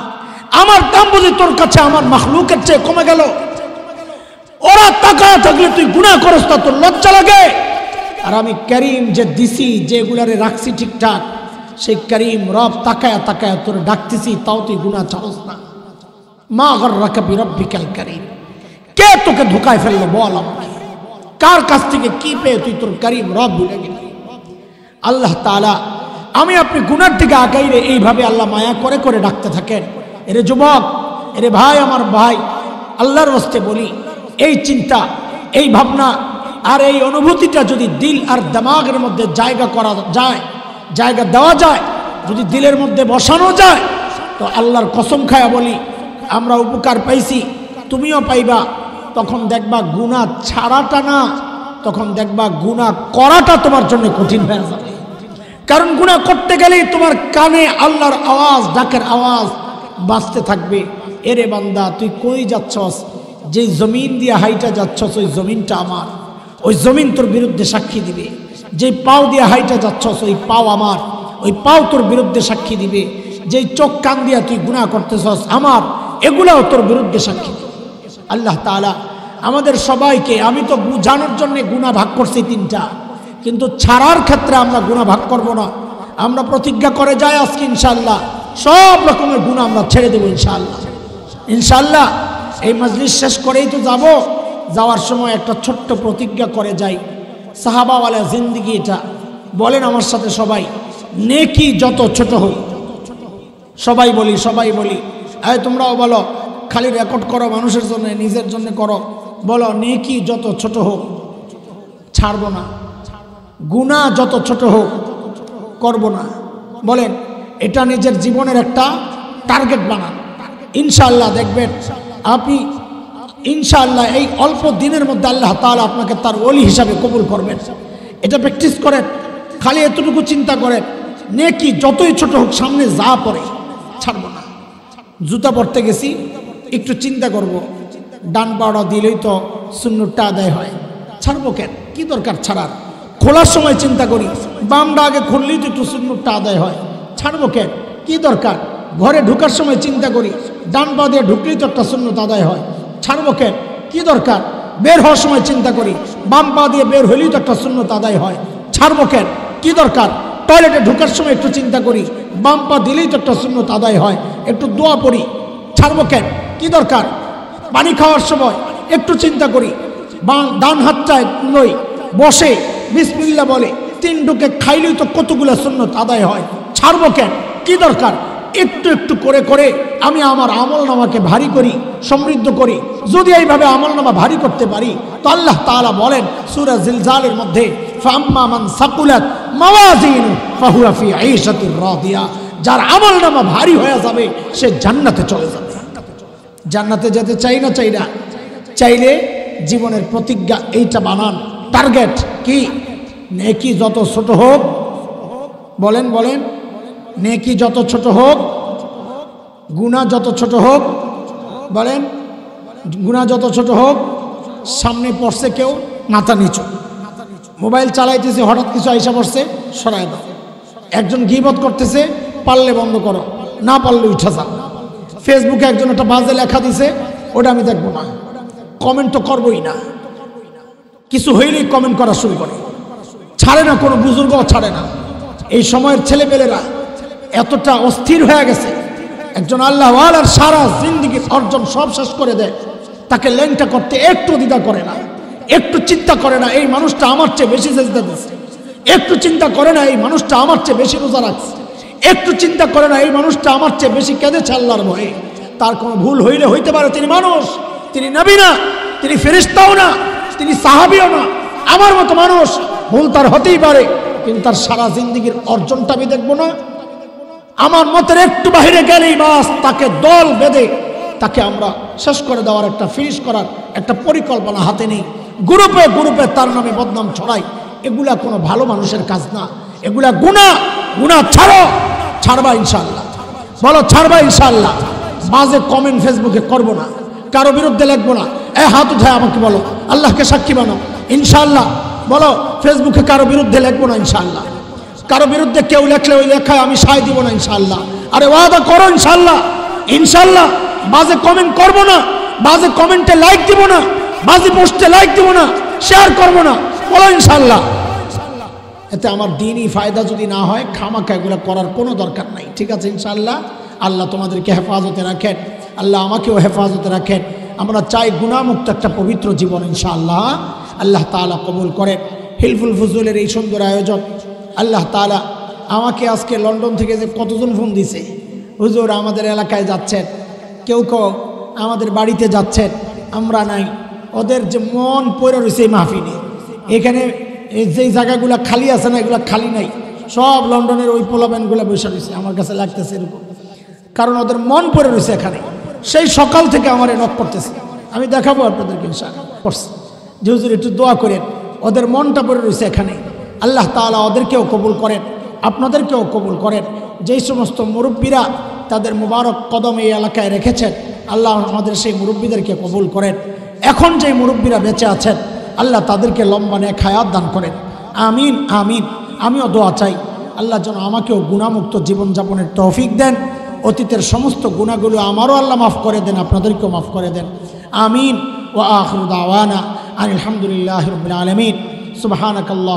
আমার দাম বুঝি তোর কাছে আমার মাখলুকের চেয়ে কমে গেল? ওরা তাকায় থাকলে তুই গুনাহ করস না, তোর লজ্জা লাগে? আর আমি কারীম যে দিছি, যেগুলারে রাখছি ঠিকঠাক, সেই কারীম রব তাকায় তাকায় তোর ডাকতেছি তাও তুই গুনাহ ছাড়স না। মা গররাকা বিরাব্বিকাল কারীম। কে তোকে ধোকায় ফেললো বল আমাকে? কার কাছ থেকে কি পেয়ে তুই তোর কারীম রব ভুলে গেলি? আল্লাহ তাআলা আমি আপনি গুনার দিকে আগাইলে এইভাবে আল্লাহ মায়া করে করে ডাকতে থাকেন। এরে যুবক, এরে ভাই, আমার ভাই, আল্লাহর রাস্তে বলি, এই চিন্তা, এই ভাবনা আর এই অনুভূতিটা যদি দিল আর দিমাগের মধ্যে জায়গা করা যায়, জায়গা দেওয়া যায়, যদি দিলের মধ্যে বসানো যায়, তো আল্লাহর কসম খায়া বলি আমরা উপকার পাইছি, তুমিও পাইবা। তখন দেখবা গুনাহ ছাড়াটা না, তখন দেখবা গুনাহ করাটা তোমার জন্য কঠিন হয়ে যাবে। কারণ গুনাহ করতে গেলেই তোমার কানে আল্লাহর আওয়াজ, ডাকের আওয়াজ বাজতে থাকবে। এরে বান্দা তুই কই যাচ্ছস? যে জমিন দিয়ে হাইটা যাচ্ছস ওই জমিনটা আমার, ওই জমিন তোর বিরুদ্ধে সাক্ষী দিবে। যে পাও দিয়ে হাইটা যাচ্ছস ওই পাও আমার, ওই পাও তোর বিরুদ্ধে সাক্ষী দিবে। যেই চোখ কান দিয়া তুই গুনাহ করতেছস আমার, এগুলাও তোর বিরুদ্ধে সাক্ষী দিবে। আল্লাহ তাআলা আমাদের সবাইকে, আমি তো বুঝানোর জন্য গুনাহ ভাগ করছি তিনটা, কিন্তু ছাড়ার ক্ষেত্রে আমরা গুনাহ ভাগ করব না। আমরা প্রতিজ্ঞা করে যাই আজকে ইনশাআল্লাহ সব রকমের গুনাহ আমরা ছেড়ে দেবো ইনশাআল্লাহ। ইনশাআল্লাহ এই মজলিস শেষ করেই তো যাব। যাওয়ার সময় একটা ছোট্ট প্রতিজ্ঞা করে যাই, সাহাবাওয়ালা জিন্দিগি এটা। বলেন আমার সাথে সবাই, নেকি যত ছোট হোক, সবাই বলি, সবাই বলি, এই তোমরাও বলো, খালি রেকর্ড করো, মানুষের জন্য, নিজের জন্য করো। বলো, নেকি যত ছোট হোক ছাড়বো না, গুনাহ যত ছোট হোক করব না। বলেন, এটা নিজের জীবনের একটা টার্গেট বানান। ইনশাআল্লাহ দেখবেন আপনি, ইনশাআল্লাহ এই অল্প দিনের মধ্যে আল্লাহ তাআলা আপনাকে তার ওলি হিসাবে কবুল করবেন। এটা প্র্যাকটিস করেন, খালি এতটুকু চিন্তা করেন, নেকি যতই ছোট হোক সামনে যা পড়ে ছাড়বো না। জুতা পরতে গেছি, একটু চিন্তা করব, ডান পাওয়া দিলেই তো সুন্নতটা আদায় হয়, ছাড়বো কেন, কি দরকার ছাড়ার। খোলার সময় চিন্তা করি, বামটা আগে খুললেই তো একটু সুন্নতটা আদায় হয়, ছাড়বো কেন, কি দরকার। ঘরে ঢুকার সময় চিন্তা করি, ডান পা দিয়ে ঢুকলেই তো একটা সুন্নত আদায় হয়, ছাড়বো কেন, কি দরকার। বের হওয়ার সময় চিন্তা করি, বাম পা দিয়ে বের হলেই তো একটা সুন্নত আদায় হয়, ছাড়বো কেন, কি দরকার। টয়লেটে ঢুকার সময় একটু চিন্তা করি, বাম পা দিলেই তো একটা সুন্নত আদায় হয়, একটু দোয়া পড়ি, ছাড়বো কেন, কি দরকার। পানি খাওয়ার সময় একটু চিন্তা করি, ডান হাতটায় লই, বসে বিসমিল্লাহ বলে 3 ঢুকে খাইলেই তো কতগুলো সুন্নত আদায় হয়, ছাড়বো কেন, কি দরকার। একটু একটু করে করে আমি আমার আমলনামাকে ভারী করি, সমৃদ্ধ করি। যদি এইভাবে আমলনামা ভারী করতে পারি তো আল্লাহ তাআলা বলেন সূরা জিলজালের মধ্যে, ফাম্মা মান সাকুলাত মাওয়াজিনু ফাহুয়া ফি আইশাতির রাদিয়া, যার আমলনামা ভারী হয়ে যাবে সে জান্নাতে চলে যাবে। জান্নাতে যেতে চাই না, চাই না, চাইলে জীবনের প্রতিজ্ঞা এইটা বানান, টার্গেট কি, নেকি যত ছোট হোক, বলেন বলেন, নেকি যত ছোট হোক, গুনাহ যত ছোট হোক, বলেন, গুনাহ যত ছোট হোক, সামনে পড়ছে কেউ মাথা নিচু, মোবাইল চালাইতেছে হঠাৎ কিছু আইসা পড়ছে সরায় দাও, একজন গীবত করতেছে পারলে বন্ধ করো, না পারলে উঠা যাও, ফেসবুকে একজন একটা বাজে লেখা দিছে ওটা আমি দেখবো না, কমেন্ট তো করবোই না, কিছু হইলেই কমেন্ট করা শুরু করে, ছাড়ে না, কোনো বুজুর্গ ছাড়ে না। এই সময়ের ছেলেপেলেরা এতটা অস্থির হয়ে গেছে, একজন আল্লাহওয়ালার সারা জিন্দেগি অর্জন সব শেষ করে দেয়, তাকে লেনটা করতে একটু দ্বিধা করে না, একটু চিন্তা করে না এই মানুষটা আমার চেয়ে বেশি সেজদা দিচ্ছে, একটু চিন্তা করে না এই মানুষটা আমার চেয়ে বেশি রোজা রাখছে, একটু চিন্তা করে না এই মানুষটা আমার চেয়ে বেশি কেঁদেছে আল্লাহর ভয়ে। তার কোনো ভুল হইলে হইতে পারে, তিনি মানুষ, তিনি নবী না, তিনি ফেরেশতাও না, তিনি সাহাবীও না, আমার মতো মানুষ, ভুল তার হতেই পারে, কিন্তু তার সারা জিন্দেগির অর্জনটা আমি দেখবো না। আমার মতের একটু বাহিরে গেলেই বাস তাকে দল বেঁধে তাকে আমরা শেষ করে দেওয়ার একটা ফিনিশ করার একটা পরিকল্পনা হাতে নেই, গ্রুপে গ্রুপে তার নামে বদনাম ছড়াই, এগুলা কোনো ভালো মানুষের কাজ না, এগুলা গুনাহ। গুনাহ ছাড়ো, ছাড়বা ইনশাআল্লাহ, বলো ছাড়বা ইনশাআল্লাহ। বাজে কমেন্ট ফেসবুকে করব না, কারো বিরুদ্ধে লিখবো না, হাত উঠায় আমাকে বলো, আল্লাহকে সাক্ষী বানাও ইনশাআল্লাহ, বলো ফেসবুকে কারো বিরুদ্ধে লিখবো না ইনশাআল্লাহ, কারো বিরুদ্ধে কেউ লেখলে ওই লেখায় আমি সায় দিব না ইনশাআল্লাহ। আরে ওয়াদা করো ইনশাআল্লাহ, ইনশাআল্লাহ। বাজে কমেন্ট করব না, বাজে কমেন্টে লাইক দিব না, বাজে পোস্টে লাইক দিব না, শেয়ার করব না, বলো ইনশাআল্লাহ। এতে আমার দিনই ফায়দা যদি না হয় খামাখা এগুলো করার কোনো দরকার নাই, ঠিক আছে ইনশাআল্লাহ। আল্লাহ তোমাদেরকে হেফাজতে রাখেন, আল্লাহ আমাকেও হেফাজতে রাখেন। আমরা চাই গুনাহমুক্ত একটা পবিত্র জীবন ইনশাআল্লাহ। আল্লাহ তাআলা কবুল করেন হিলফুল ফুজুলের এই সুন্দর আয়োজন। আল্লাহ তাআলা আমাকে আজকে লন্ডন থেকে যে কতজন ফোন দিছে, হুজুর আমাদের এলাকায় যাচ্ছেন, কেউ কেউ আমাদের বাড়িতে যাচ্ছেন, আমরা নাই, ওদের যে মন পড়ে রয়েছে এই মাহফিলে, এখানে যেই জায়গাগুলো খালি আছে না এগুলো খালি নাই, সব লন্ডনের ওই পোলাবেনগুলো বসে রয়েছে, আমার কাছে লাগতেছে এরকম, কারণ ওদের মন পড়ে রয়েছে এখানে। সেই সকাল থেকে আমার নক করতেছে, আমি দেখাবো আপনাদেরকে ইনশাআল্লাহ, যে হুজুর একটু দোয়া করেন, ওদের মনটা পড়ে রয়েছে এখানে। আল্লাহ তাআলা ওদেরকেও কবুল করেন, আপনাদেরকেও কবুল করেন। যেই সমস্ত মুরব্বীরা তাদের মুবারক কদম এই এলাকায় রেখেছেন, আল্লাহ আমাদের সেই মুরব্বীদেরকে কবুল করেন। এখন যেই মুরব্বীরা বেঁচে আছেন আল্লাহ তাদেরকে লম্বা নেক হায়াত দান করেন, আমিন আমিন। আমিও দোয়া চাই আল্লাহ যেন আমাকেও গুনাহমুক্ত জীবনযাপনের তৌফিক দেন, অতীতের সমস্ত গুনাহগুলো আমারও আল্লাহ মাফ করে দেন, আপনাদেরকেও মাফ করে দেন, আমিন। ওয়া আখিরু দাওয়ানা আলহামদুলিল্লাহি রাব্বিল আলামিন। সুবহানাকাল্লাহ।